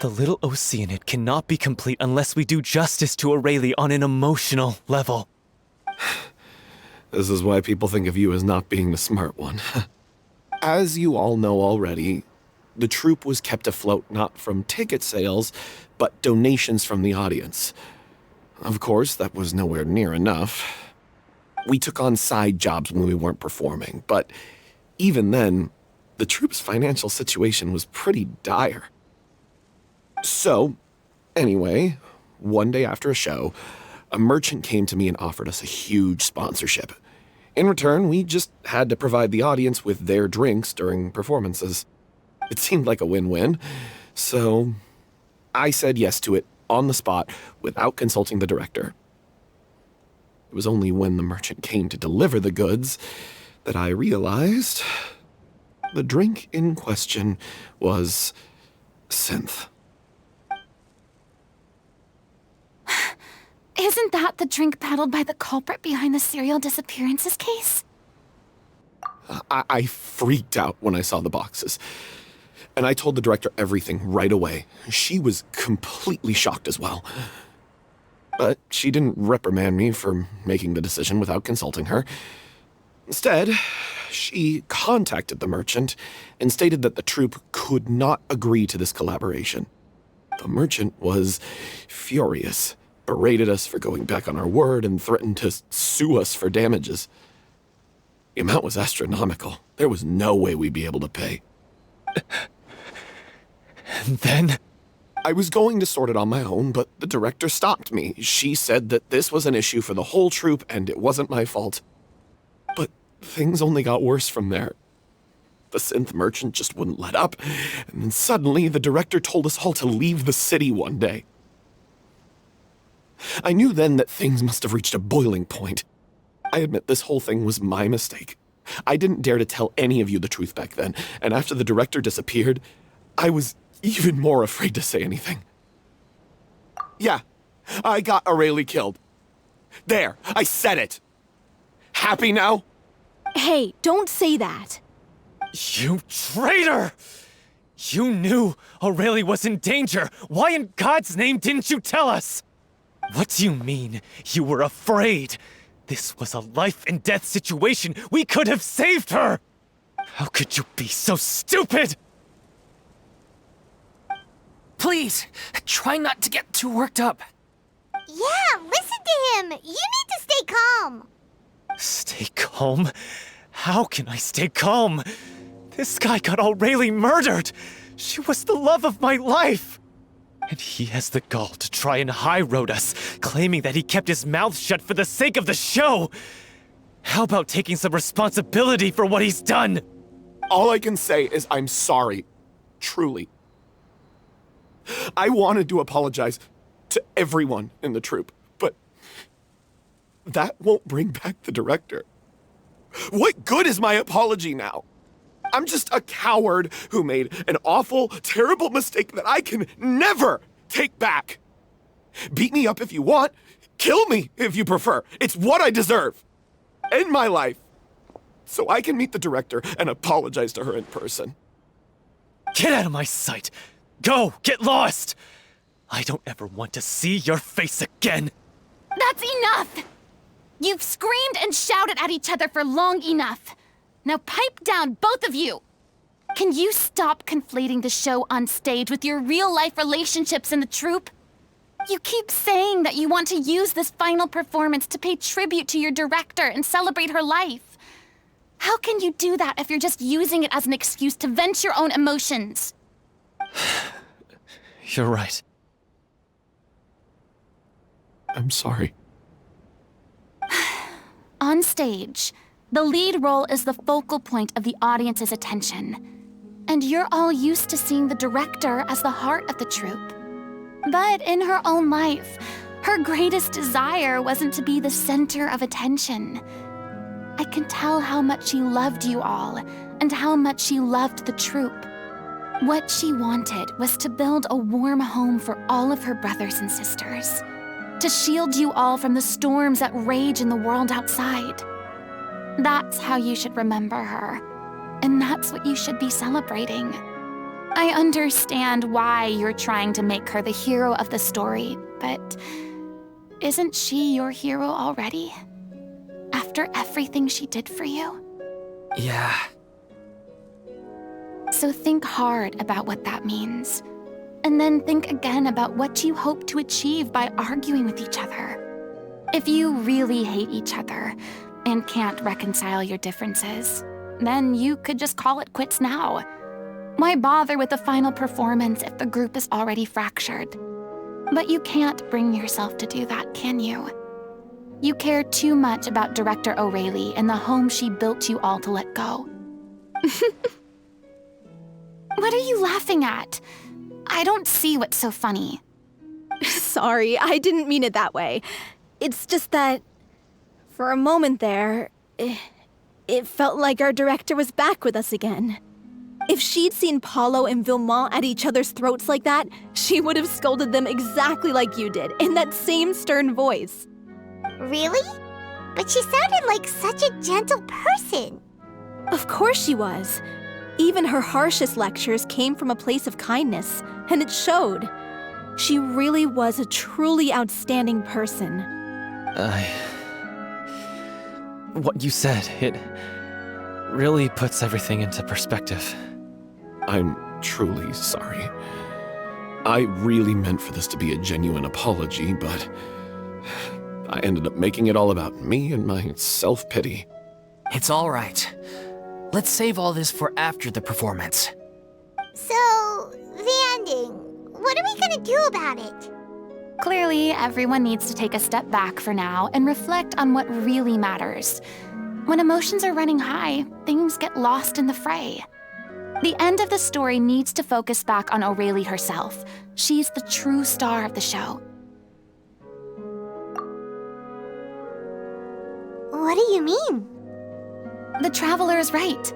The little Oceanid cannot be complete unless we do justice to Aurelie on an emotional level. This is why people think of you as not being the smart one. As you all know already, the troupe was kept afloat not from ticket sales, but donations from the audience. Of course, that was nowhere near enough. We took on side jobs when we weren't performing, but even then, the troupe's financial situation was pretty dire. So, anyway, one day after a show, a merchant came to me and offered us a huge sponsorship. In return, we just had to provide the audience with their drinks during performances. It seemed like a win-win, so I said yes to it on the spot without consulting the director. It was only when the merchant came to deliver the goods that I realized the drink in question was synth. Isn't that the drink peddled by the culprit behind the serial disappearances case? I freaked out when I saw the boxes. And I told the director everything right away. She was completely shocked as well. But she didn't reprimand me for making the decision without consulting her. Instead, she contacted the merchant and stated that the troupe could not agree to this collaboration. The merchant was furious, berated us for going back on our word, and threatened to sue us for damages. The amount was astronomical. There was no way we'd be able to pay. And then? I was going to sort it on my own, but the director stopped me. She said that this was an issue for the whole troupe and it wasn't my fault. But things only got worse from there. The synth merchant just wouldn't let up, and then suddenly the director told us all to leave the city one day. I knew then that things must have reached a boiling point. I admit this whole thing was my mistake. I didn't dare to tell any of you the truth back then, and after the director disappeared, I was even more afraid to say anything. Yeah, I got Aurelie killed. There, I said it. Happy now? Hey, don't say that. You traitor! You knew Aurelie was in danger. Why in God's name didn't you tell us? What do you mean, you were afraid? This was a life and death situation. We could have saved her! How could you be so stupid? Please, try not to get too worked up. Yeah, listen to him. You need to stay calm. Stay calm? How can I stay calm? This guy got Aurelie murdered! She was the love of my life! And he has the gall to try and high-road us, claiming that he kept his mouth shut for the sake of the show! How about taking some responsibility for what he's done? All I can say is I'm sorry. Truly. I wanted to apologize to everyone in the troupe, but that won't bring back the director. What good is my apology now? I'm just a coward who made an awful, terrible mistake that I can never take back. Beat me up if you want. Kill me if you prefer. It's what I deserve. End my life so I can meet the director and apologize to her in person. Get out of my sight! Go! Get lost! I don't ever want to see your face again! That's enough! You've screamed and shouted at each other for long enough. Now pipe down, both of you! Can you stop conflating the show on stage with your real-life relationships in the troupe? You keep saying that you want to use this final performance to pay tribute to your director and celebrate her life. How can you do that if you're just using it as an excuse to vent your own emotions? You're right. I'm sorry. On stage, the lead role is the focal point of the audience's attention. And you're all used to seeing the director as the heart of the troupe. But in her own life, her greatest desire wasn't to be the center of attention. I can tell how much she loved you all, and how much she loved the troupe. What she wanted was to build a warm home for all of her brothers and sisters. To shield you all from the storms that rage in the world outside. That's how you should remember her. And that's what you should be celebrating. I understand why you're trying to make her the hero of the story, but isn't she your hero already? After everything she did for you? Yeah. So think hard about what that means. And then think again about what you hope to achieve by arguing with each other. If you really hate each other and can't reconcile your differences, then you could just call it quits now. Why bother with the final performance if the group is already fractured? But you can't bring yourself to do that, can you? You care too much about Director Aurelie and the home she built you all to let go. What are you laughing at? I don't see what's so funny. Sorry, I didn't mean it that way. It's just that, for a moment there, it felt like our director was back with us again. If she'd seen Paulo and Villemont at each other's throats like that, she would have scolded them exactly like you did, in that same stern voice. Really? But she sounded like such a gentle person. Of course she was. Even her harshest lectures came from a place of kindness, and it showed. She really was a truly outstanding person. What you said, it really puts everything into perspective. I'm truly sorry. I really meant for this to be a genuine apology, but I ended up making it all about me and my self-pity. It's all right. Let's save all this for after the performance. So, the ending. What are we gonna do about it? Clearly, everyone needs to take a step back for now and reflect on what really matters. When emotions are running high, things get lost in the fray. The end of the story needs to focus back on Aurelie herself. She's the true star of the show. What do you mean? The Traveler is right.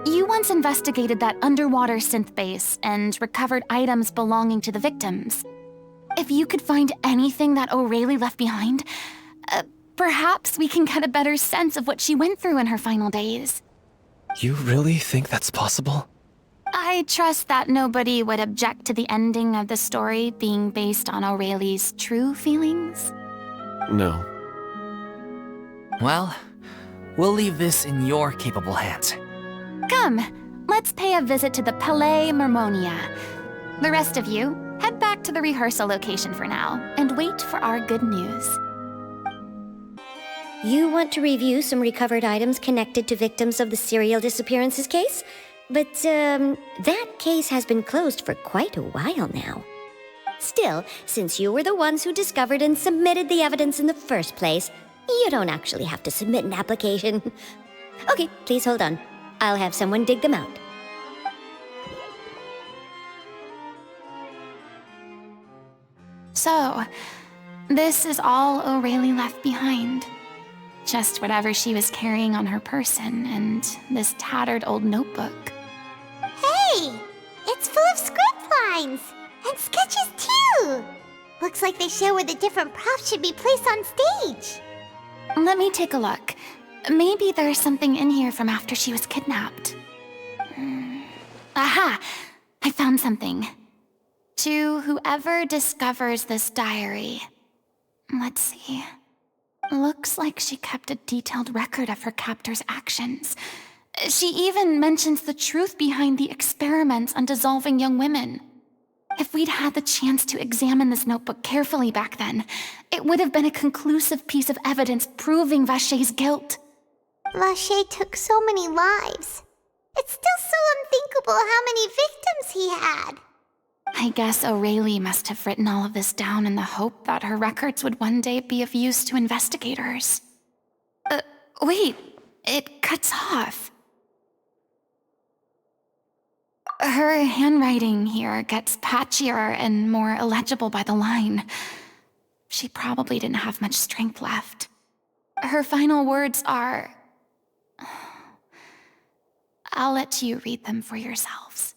You once investigated that underwater synth base and recovered items belonging to the victims. If you could find anything that Aurelie left behind, perhaps we can get a better sense of what she went through in her final days. You really think that's possible? I trust that nobody would object to the ending of the story being based on Aurelie's true feelings. No. Well, we'll leave this in your capable hands. Come, let's pay a visit to the Palais Mermonia. The rest of you, head back to the rehearsal location for now and wait for our good news. You want to review some recovered items connected to victims of the serial disappearances case? But, that case has been closed for quite a while now. Still, since you were the ones who discovered and submitted the evidence in the first place, you don't actually have to submit an application. Okay, please hold on. I'll have someone dig them out. So, this is all O'Reilly left behind. Just whatever she was carrying on her person and this tattered old notebook. Hey! It's full of script lines! And sketches too! Looks like they show where the different props should be placed on stage. Let me take a look. Maybe there's something in here from after she was kidnapped. Aha! I found something. To whoever discovers this diary. Let's see. Looks like she kept a detailed record of her captor's actions. She even mentions the truth behind the experiments on dissolving young women. If we'd had the chance to examine this notebook carefully back then, it would have been a conclusive piece of evidence proving Vacher's guilt. Vacher took so many lives. It's still so unthinkable how many victims he had. I guess O'Reilly must have written all of this down in the hope that her records would one day be of use to investigators. Wait, it cuts off. Her handwriting here gets patchier and more illegible by the line. She probably didn't have much strength left. Her final words are... I'll let you read them for yourselves.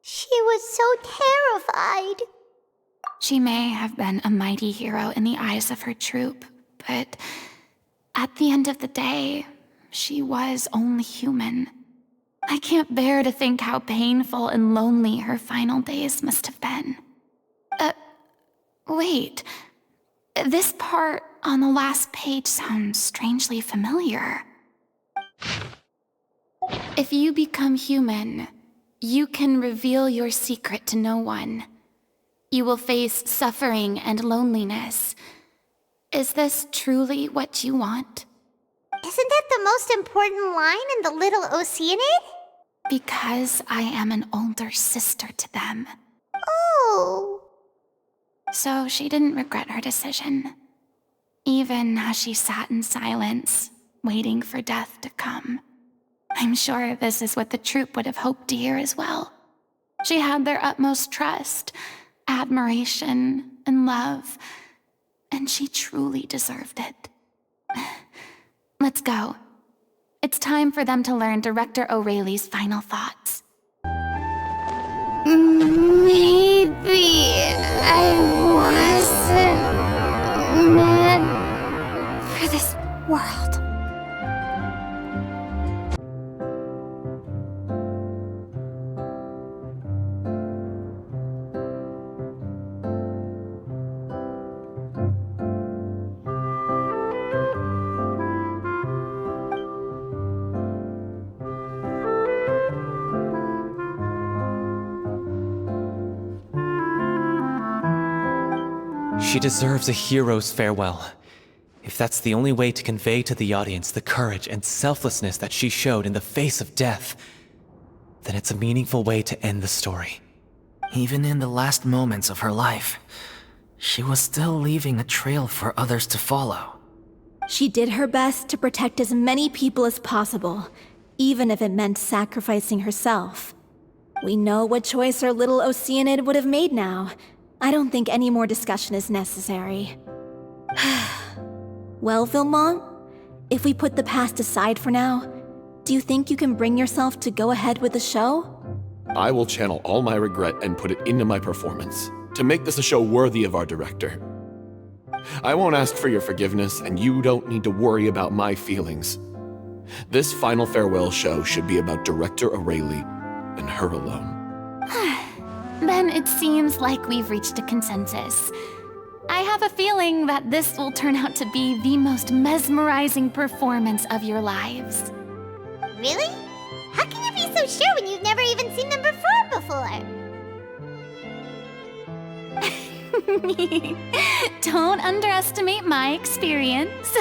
She was so terrified. She may have been a mighty hero in the eyes of her troop, but at the end of the day, she was only human. I can't bear to think how painful and lonely her final days must have been. Wait. This part on the last page sounds strangely familiar. If you become human, you can reveal your secret to no one. You will face suffering and loneliness. Is this truly what you want? Isn't that the most important line in the little Oceanid? Because I am an older sister to them. Oh. So she didn't regret her decision, even as she sat in silence, waiting for death to come. I'm sure this is what the troop would have hoped to hear as well. She had their utmost trust, admiration, and love, and she truly deserved it. Let's go. It's time for them to learn Director O'Reilly's final thoughts. Maybe I wasn't meant for this world. She deserves a hero's farewell. If that's the only way to convey to the audience the courage and selflessness that she showed in the face of death, then it's a meaningful way to end the story. Even in the last moments of her life, she was still leaving a trail for others to follow. She did her best to protect as many people as possible, even if it meant sacrificing herself. We know what choice our little Oceanid would have made now. I don't think any more discussion is necessary. Well, Vilmont, if we put the past aside for now, do you think you can bring yourself to go ahead with the show? I will channel all my regret and put it into my performance, to make this a show worthy of our director. I won't ask for your forgiveness, and you don't need to worry about my feelings. This final farewell show should be about Director Aurelie and her alone. Then it seems like we've reached a consensus. I have a feeling that this will turn out to be the most mesmerizing performance of your lives. Really? How can you be so sure when you've never even seen them perform before? Don't underestimate my experience.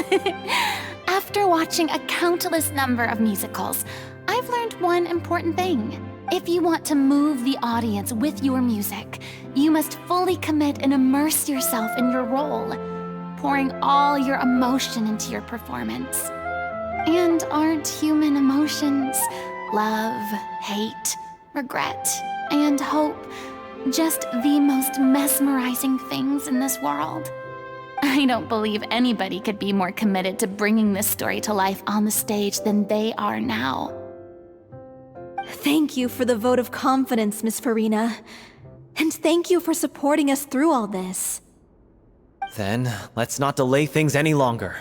After watching a countless number of musicals, I've learned one important thing. If you want to move the audience with your music, you must fully commit and immerse yourself in your role, pouring all your emotion into your performance. And aren't human emotions love, hate, regret, and hope just the most mesmerizing things in this world? I don't believe anybody could be more committed to bringing this story to life on the stage than they are now. Thank you for the vote of confidence, Miss Farina. And thank you for supporting us through all this. Then, let's not delay things any longer.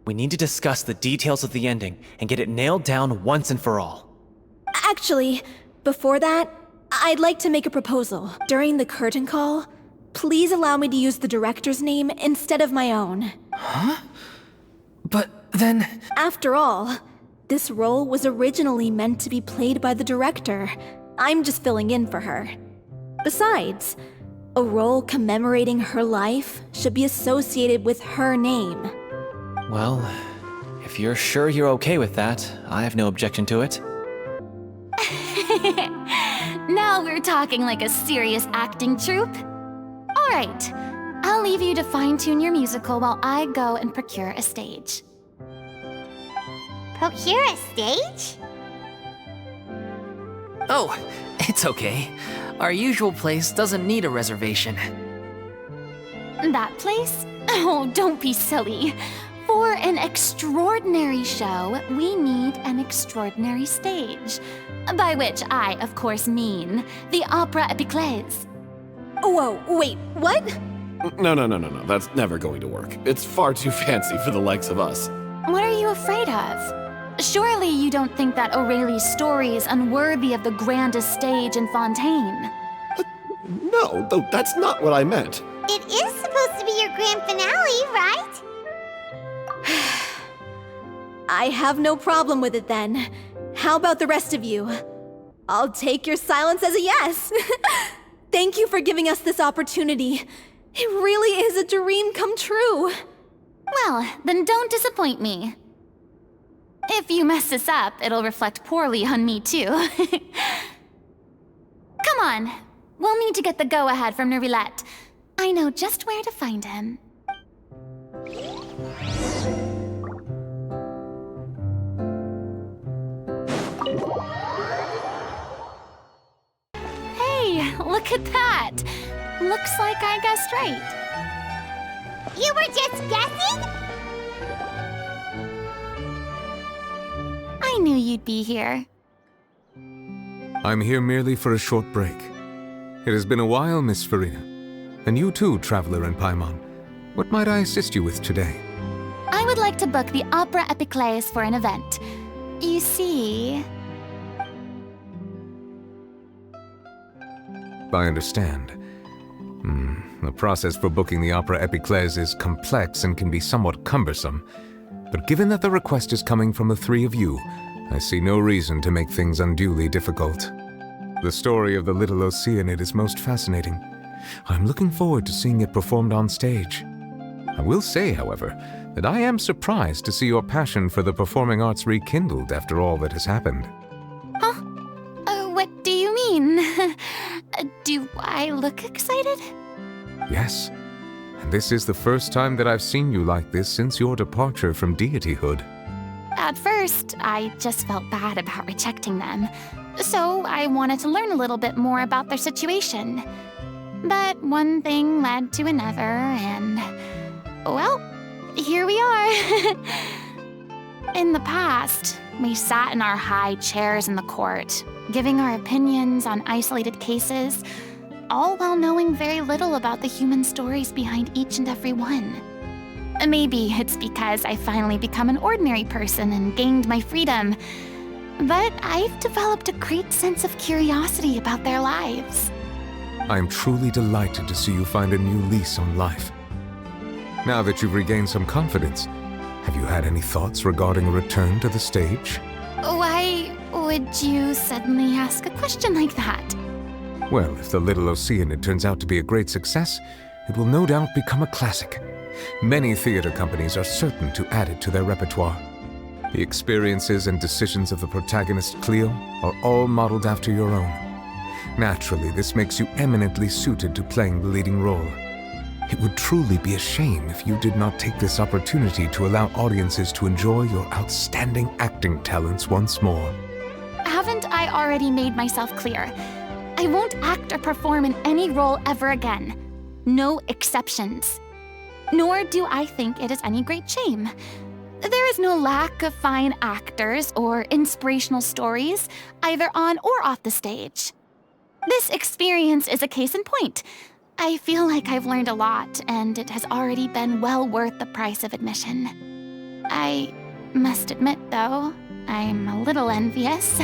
We need to discuss the details of the ending and get it nailed down once and for all. Actually, before that, I'd like to make a proposal. During the curtain call, please allow me to use the director's name instead of my own. Huh? But then... After all, this role was originally meant to be played by the director. I'm just filling in for her. Besides, a role commemorating her life should be associated with her name. Well, if you're sure you're okay with that, I have no objection to it. Now we're talking like a serious acting troupe. All right, I'll leave you to fine-tune your musical while I go and procure a stage. Procure a stage? Oh, it's okay. Our usual place doesn't need a reservation. That place? Oh, don't be silly. For an extraordinary show, we need an extraordinary stage. By which I, of course, mean the Opera Epiclese. Whoa, wait, what? No, that's never going to work. It's far too fancy for the likes of us. What are you afraid of? Surely you don't think that Aurelie's story is unworthy of the grandest stage in Fontaine. No, though that's not what I meant. It is supposed to be your grand finale, right? I have no problem with it then. How about the rest of you? I'll take your silence as a yes. Thank you for giving us this opportunity. It really is a dream come true. Well, then don't disappoint me. If you mess this up, it'll reflect poorly on me too. Come on, we'll need to get the go-ahead from Nervilette. I know just where to find him. Hey, look at that! Looks like I guessed right. You were just guessing? I knew you'd be here. I'm here merely for a short break. It has been a while, Miss Farina. And you too, traveler in Paimon. What might I assist you with today? I would like to book the Opera Epiclese for an event. You see... I understand. The process for booking the Opera Epiclese is complex and can be somewhat cumbersome. But given that the request is coming from the three of you, I see no reason to make things unduly difficult. The story of the little Oceanid is most fascinating. I'm looking forward to seeing it performed on stage. I will say, however, that I am surprised to see your passion for the performing arts rekindled after all that has happened. Huh? What do you mean? Do I look excited? Yes. And this is the first time that I've seen you like this since your departure from deityhood. At first, I just felt bad about rejecting them, so I wanted to learn a little bit more about their situation. But one thing led to another, and, well, here we are. In the past, we sat in our high chairs in the court, giving our opinions on isolated cases, all while knowing very little about the human stories behind each and every one. Maybe it's because I finally become an ordinary person and gained my freedom, but I've developed a great sense of curiosity about their lives. I am truly delighted to see you find a new lease on life. Now that you've regained some confidence, have you had any thoughts regarding a return to the stage? Why would you suddenly ask a question like that? Well, if the Little Oceanid turns out to be a great success, it will no doubt become a classic. Many theater companies are certain to add it to their repertoire. The experiences and decisions of the protagonist Cleo are all modeled after your own. Naturally, this makes you eminently suited to playing the leading role. It would truly be a shame if you did not take this opportunity to allow audiences to enjoy your outstanding acting talents once more. Haven't I already made myself clear? I won't act or perform in any role ever again. No exceptions. Nor do I think it is any great shame. There is no lack of fine actors or inspirational stories, either on or off the stage. This experience is a case in point. I feel like I've learned a lot, and it has already been well worth the price of admission. I must admit, though, I'm a little envious.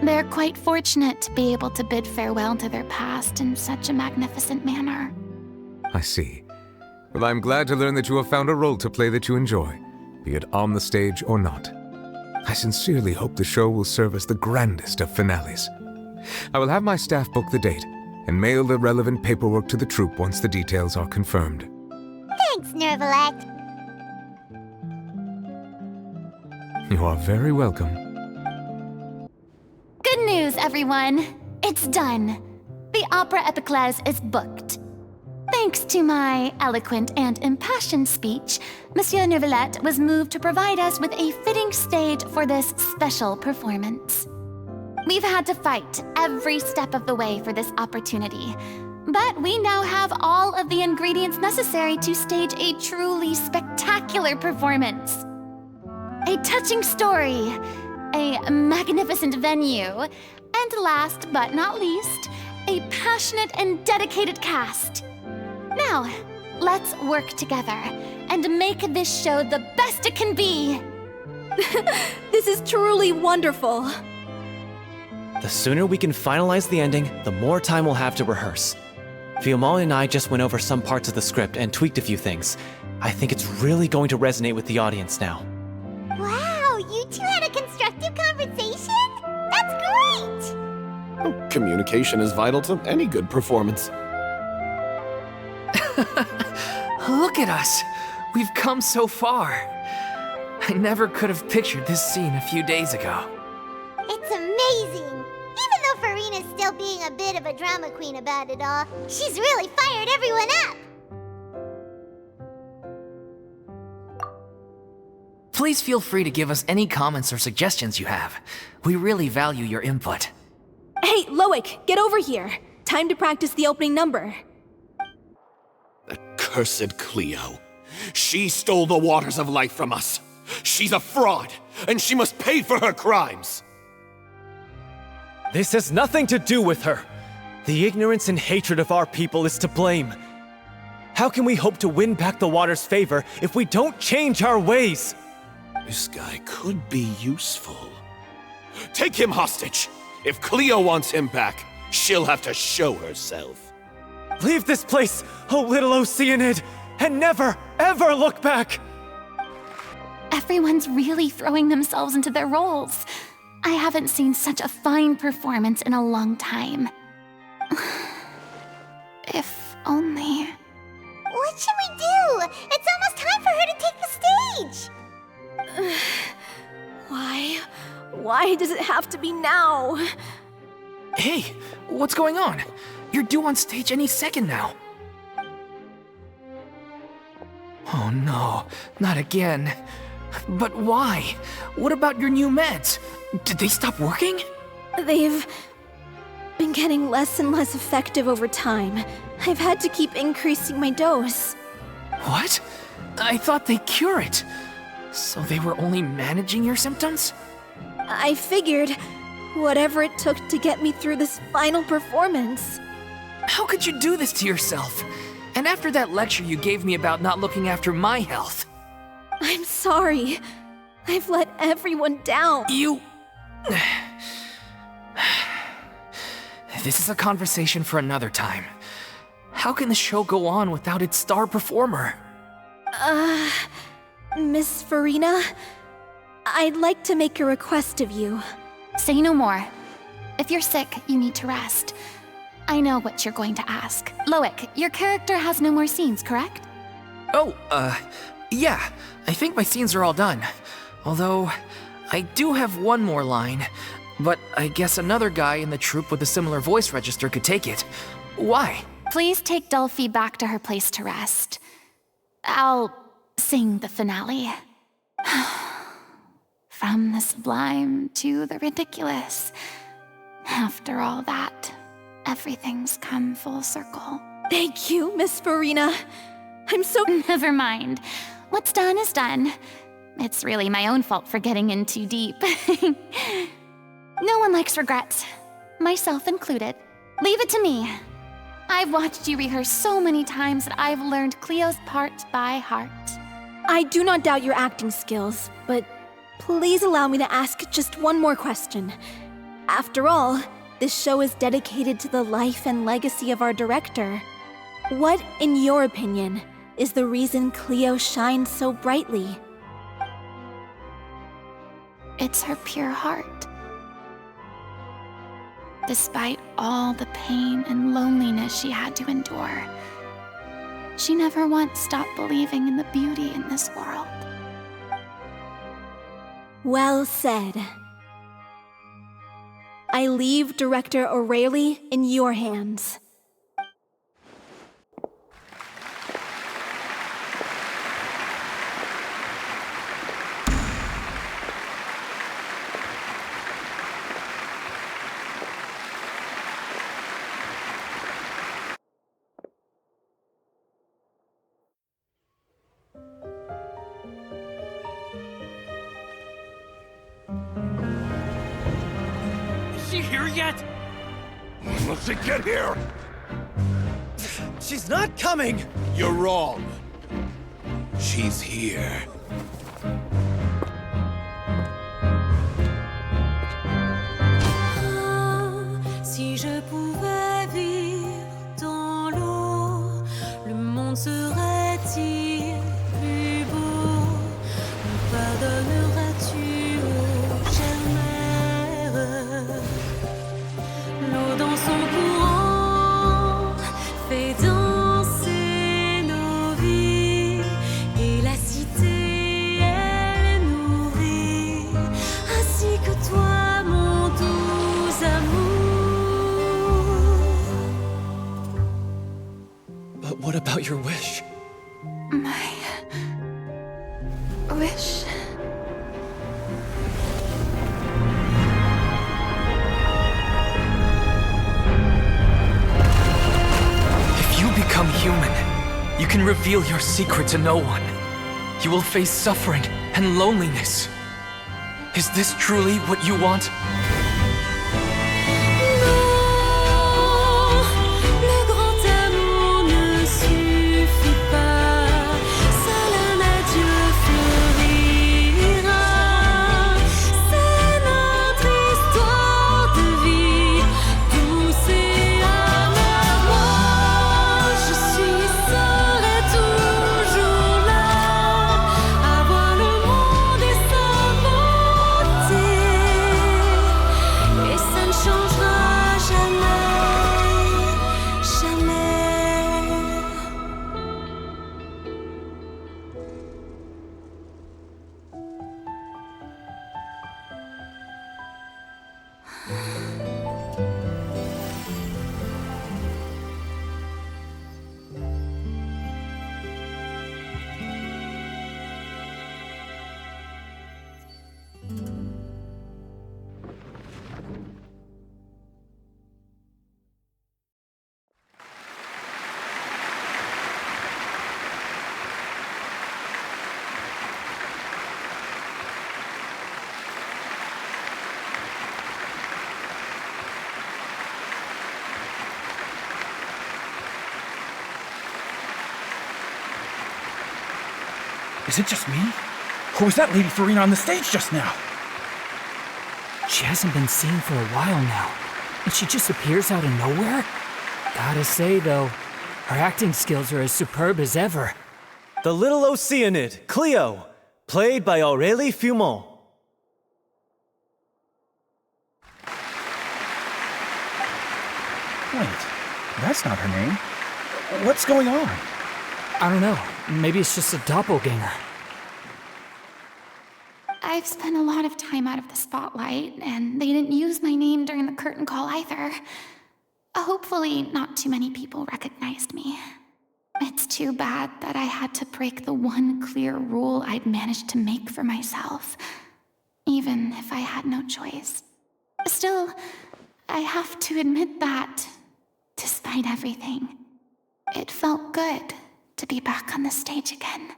They're quite fortunate to be able to bid farewell to their past in such a magnificent manner. I see. Well, I'm glad to learn that you have found a role to play that you enjoy, be it on the stage or not. I sincerely hope the show will serve as the grandest of finales. I will have my staff book the date and mail the relevant paperwork to the troupe once the details are confirmed. Thanks, Nervalette. You are very welcome. Good news, everyone! It's done. The Opera Epiclese is booked. Thanks to my eloquent and impassioned speech, Monsieur Nervalette was moved to provide us with a fitting stage for this special performance. We've had to fight every step of the way for this opportunity, but we now have all of the ingredients necessary to stage a truly spectacular performance. A touching story, a magnificent venue, and last but not least, a passionate and dedicated cast. Now, let's work together and make this show the best it can be. This is truly wonderful. The sooner we can finalize the ending, the more time we'll have to rehearse. Fiumali and I just went over some parts of the script and tweaked a few things. I think it's really going to resonate with the audience now. Wow, you two had a constructive conversation? That's great! Communication is vital to any good performance. Look at us! We've come so far. I never could have pictured this scene a few days ago. It's amazing! Even though Farina's still being a bit of a drama queen about it all, she's really fired everyone up! Please feel free to give us any comments or suggestions you have. We really value your input. Hey, Loic, get over here. Time to practice the opening number. Accursed Cleo. She stole the waters of life from us. She's a fraud, and she must pay for her crimes. This has nothing to do with her. The ignorance and hatred of our people is to blame. How can we hope to win back the water's favor if we don't change our ways? This guy could be useful. Take him hostage. If Cleo wants him back, she'll have to show herself. Leave this place, oh little Oceanid, and never, ever look back! Everyone's really throwing themselves into their roles. I haven't seen such a fine performance in a long time. If only... What should we do? It's almost time for her to take the stage! Why does it have to be now? Hey, what's going on? You're due on stage any second now. Oh no, not again. But why? What about your new meds? Did they stop working? They've been getting less and less effective over time. I've had to keep increasing my dose. What? I thought they cure it. So they were only managing your symptoms? I figured whatever it took to get me through this final performance. How could you do this to yourself? And after that lecture you gave me about not looking after my health. I'm sorry. I've let everyone down. You... This is a conversation for another time. How can the show go on without its star performer? Miss Farina, I'd like to make a request of you. Say no more. If you're sick, you need to rest. I know what you're going to ask. Loic, your character has no more scenes, correct? Oh, yeah. I think my scenes are all done. Although, I do have one more line. But I guess another guy in the troupe with a similar voice register could take it. Why? Please take Delphi back to her place to rest. I'll sing the finale. From the sublime to the ridiculous. After all that, everything's come full circle. Thank you, Miss Farina. I'm so... Never mind. What's done is done. It's really my own fault for getting in too deep. No one likes regrets, myself included. Leave it to me. I've watched you rehearse so many times that I've learned Cleo's parts by heart. I do not doubt your acting skills, but please allow me to ask just one more question. After all, this show is dedicated to the life and legacy of our director. What, in your opinion, is the reason Cleo shines so brightly? It's her pure heart. Despite all the pain and loneliness she had to endure, she never once stopped believing in the beauty in this world. Well said. I leave Director O'Reilly in your hands. Here yet? Let's get here! She's not coming! You're wrong. She's here. Si je pouvais vivre dans l'eau, le monde serait-il plus beau? Me pardonneras-tu, ô chère mère? L'eau dans son courant fait danser nos vies, et la cité elle nourrit, ainsi que toi mon doux amour. But what about your wish? My wish. If you become human, you can reveal your secret to no one. You will face suffering and loneliness. Is this truly what you want? Le grand amour ne suffit pas, seul un adieu fleurira. C'est notre histoire de vie, douce et amère. Moi, je suis, serai toujours là, à voir le monde et sa beauté. Is it just me? Or was that Lady Farina on the stage just now? She hasn't been seen for a while now, and she just appears out of nowhere? Gotta say, though, her acting skills are as superb as ever. The little Oceanid, Cleo, played by Aurélie Fumont. Wait, that's not her name. What's going on? I don't know. Maybe it's just a doppelganger. I've spent a lot of time out of the spotlight, and they didn't use my name during the curtain call either. Hopefully, not too many people recognized me. It's too bad that I had to break the one clear rule I'd managed to make for myself, even if I had no choice. Still, I have to admit that, despite everything, it felt good to be back on the stage again.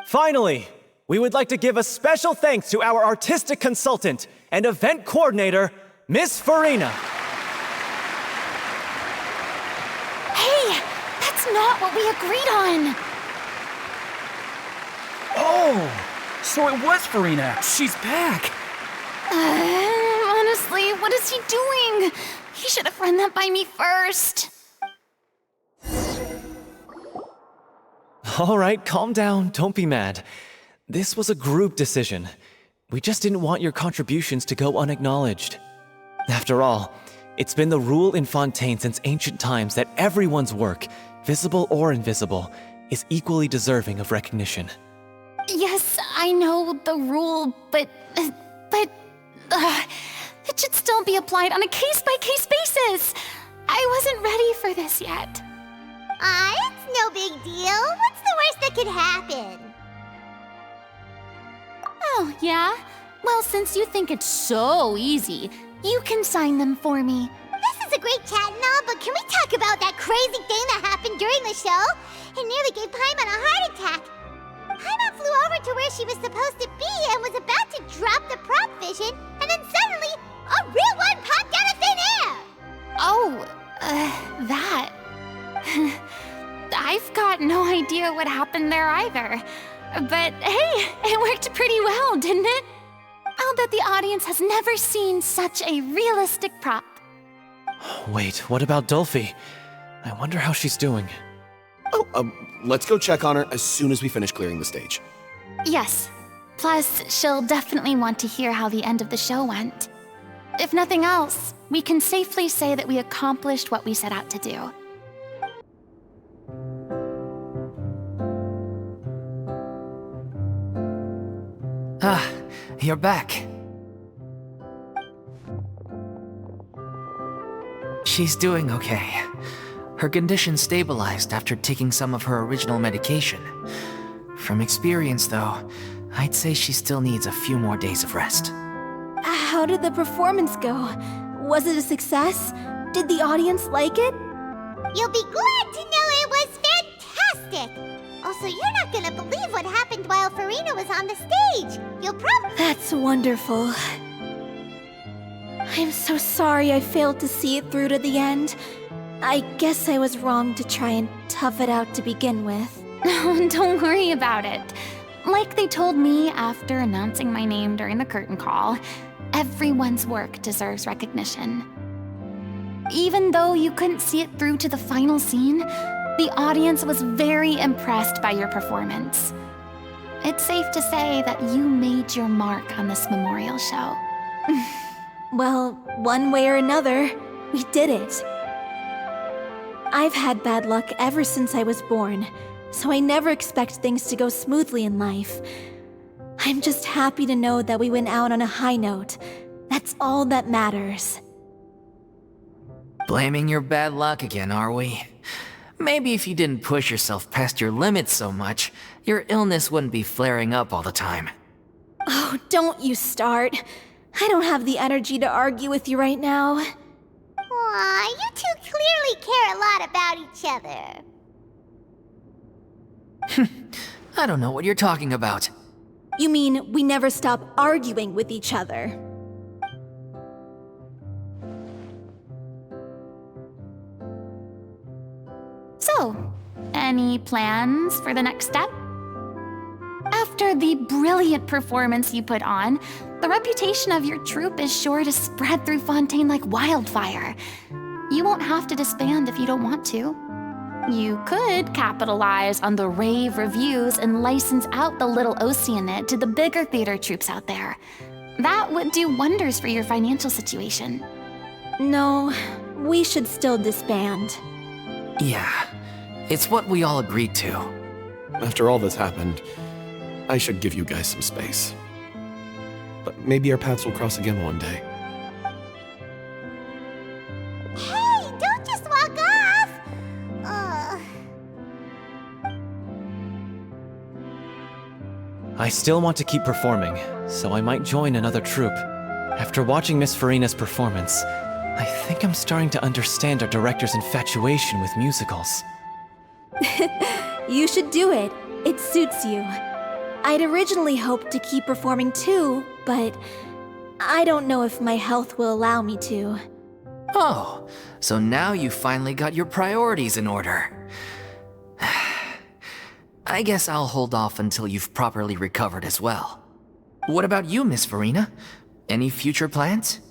Finally, we would like to give a special thanks to our artistic consultant and event coordinator, Miss Farina. Hey, that's not what we agreed on! Oh, so it was Farina. She's back. Honestly, what is he doing? He should have run that by me first. All right, calm down, don't be mad. This was a group decision. We just didn't want your contributions to go unacknowledged. After all, it's been the rule in Fontaine since ancient times that everyone's work, visible or invisible, is equally deserving of recognition. Yes, I know the rule, but it should still be applied on a case-by-case basis. I wasn't ready for this yet. It's no big deal. What's the worst that could happen? Oh, yeah? Well, since you think it's so easy, you can sign them for me. This is a great chat and all, but can we talk about that crazy thing that happened during the show? It nearly gave Paimon a heart attack. Paimon flew over to where she was supposed to be and was about to drop the prop vision, and then suddenly, a real one popped out of thin air! Oh, that. I've got no idea what happened there either. But hey, it worked pretty well, didn't it? I'll bet the audience has never seen such a realistic prop. Wait, what about Dolphy? I wonder how she's doing. Oh, let's go check on her as soon as we finish clearing the stage. Yes. Plus, she'll definitely want to hear how the end of the show went. If nothing else, we can safely say that we accomplished what we set out to do. Ah, you're back. She's doing okay. Her condition stabilized after taking some of her original medication. From experience, though, I'd say she still needs a few more days of rest. How did the performance go? Was it a success? Did the audience like it? You'll be glad to know it was fantastic! Also, you're not gonna believe what happened while Farina was on the stage. You'll probably— That's wonderful. I'm so sorry I failed to see it through to the end. I guess I was wrong to try and tough it out to begin with. Don't worry about it. Like they told me after announcing my name during the curtain call, everyone's work deserves recognition. Even though you couldn't see it through to the final scene, the audience was very impressed by your performance. It's safe to say that you made your mark on this memorial show. Well, one way or another, we did it. I've had bad luck ever since I was born, so I never expect things to go smoothly in life. I'm just happy to know that we went out on a high note. That's all that matters. Blaming your bad luck again, are we? Maybe if you didn't push yourself past your limits so much, your illness wouldn't be flaring up all the time. Oh, don't you start. I don't have the energy to argue with you right now. Aw, you two clearly care a lot about each other. I don't know what you're talking about. You mean we never stop arguing with each other? So, any plans for the next step? After the brilliant performance you put on, the reputation of your troupe is sure to spread through Fontaine like wildfire. You won't have to disband if you don't want to. You could capitalize on the rave reviews and license out the little Oceanid to the bigger theater troupes out there. That would do wonders for your financial situation. No, we should still disband. Yeah, it's what we all agreed to. After all that's happened, I should give you guys some space. But maybe our paths will cross again one day. Hey, don't just walk off! I still want to keep performing, so I might join another troupe. After watching Miss Farina's performance, I think I'm starting to understand our director's infatuation with musicals. You should do it. It suits you. I'd originally hoped to keep performing too, but I don't know if my health will allow me to. Oh, so now you finally got your priorities in order. I guess I'll hold off until you've properly recovered as well. What about you, Miss Farina? Any future plans?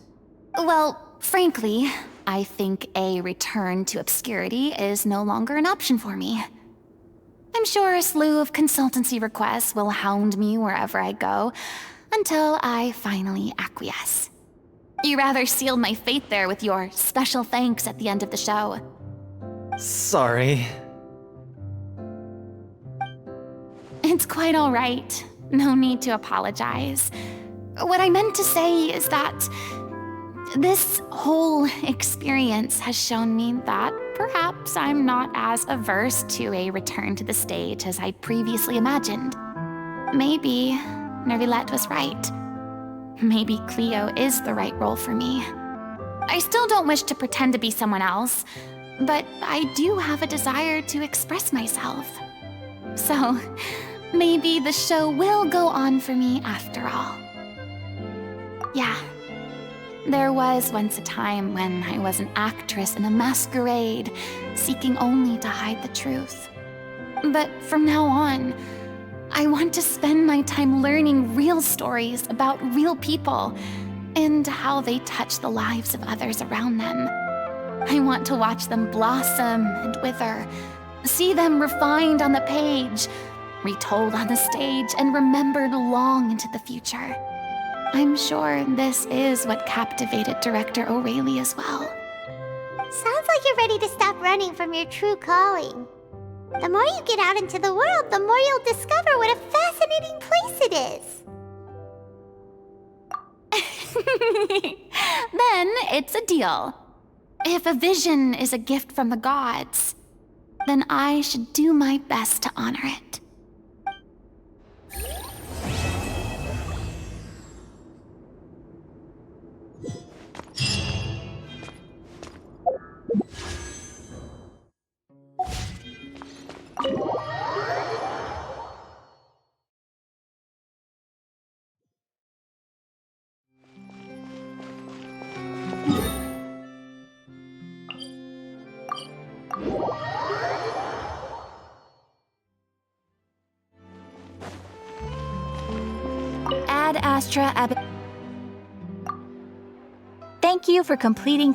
Well, frankly, I think a return to obscurity is no longer an option for me. I'm sure a slew of consultancy requests will hound me wherever I go, until I finally acquiesce. You rather sealed my fate there with your special thanks at the end of the show. Sorry. It's quite all right. No need to apologize. What I meant to say is that this whole experience has shown me that perhaps I'm not as averse to a return to the stage as I'd previously imagined. Maybe Nervillette was right. Maybe Cleo is the right role for me. I still don't wish to pretend to be someone else, but I do have a desire to express myself. So, maybe the show will go on for me after all. Yeah. There was once a time when I was an actress in a masquerade, seeking only to hide the truth. But from now on, I want to spend my time learning real stories about real people and how they touch the lives of others around them. I want to watch them blossom and wither, see them refined on the page, retold on the stage, and remembered long into the future. I'm sure this is what captivated director O'Reilly as well. Sounds like you're ready to stop running from your true calling. The more you get out into the world, the more you'll discover what a fascinating place it is. Then it's a deal. If a vision is a gift from the gods, then I should do my best to honor it. Ad Astra Ab. Thank you for completing.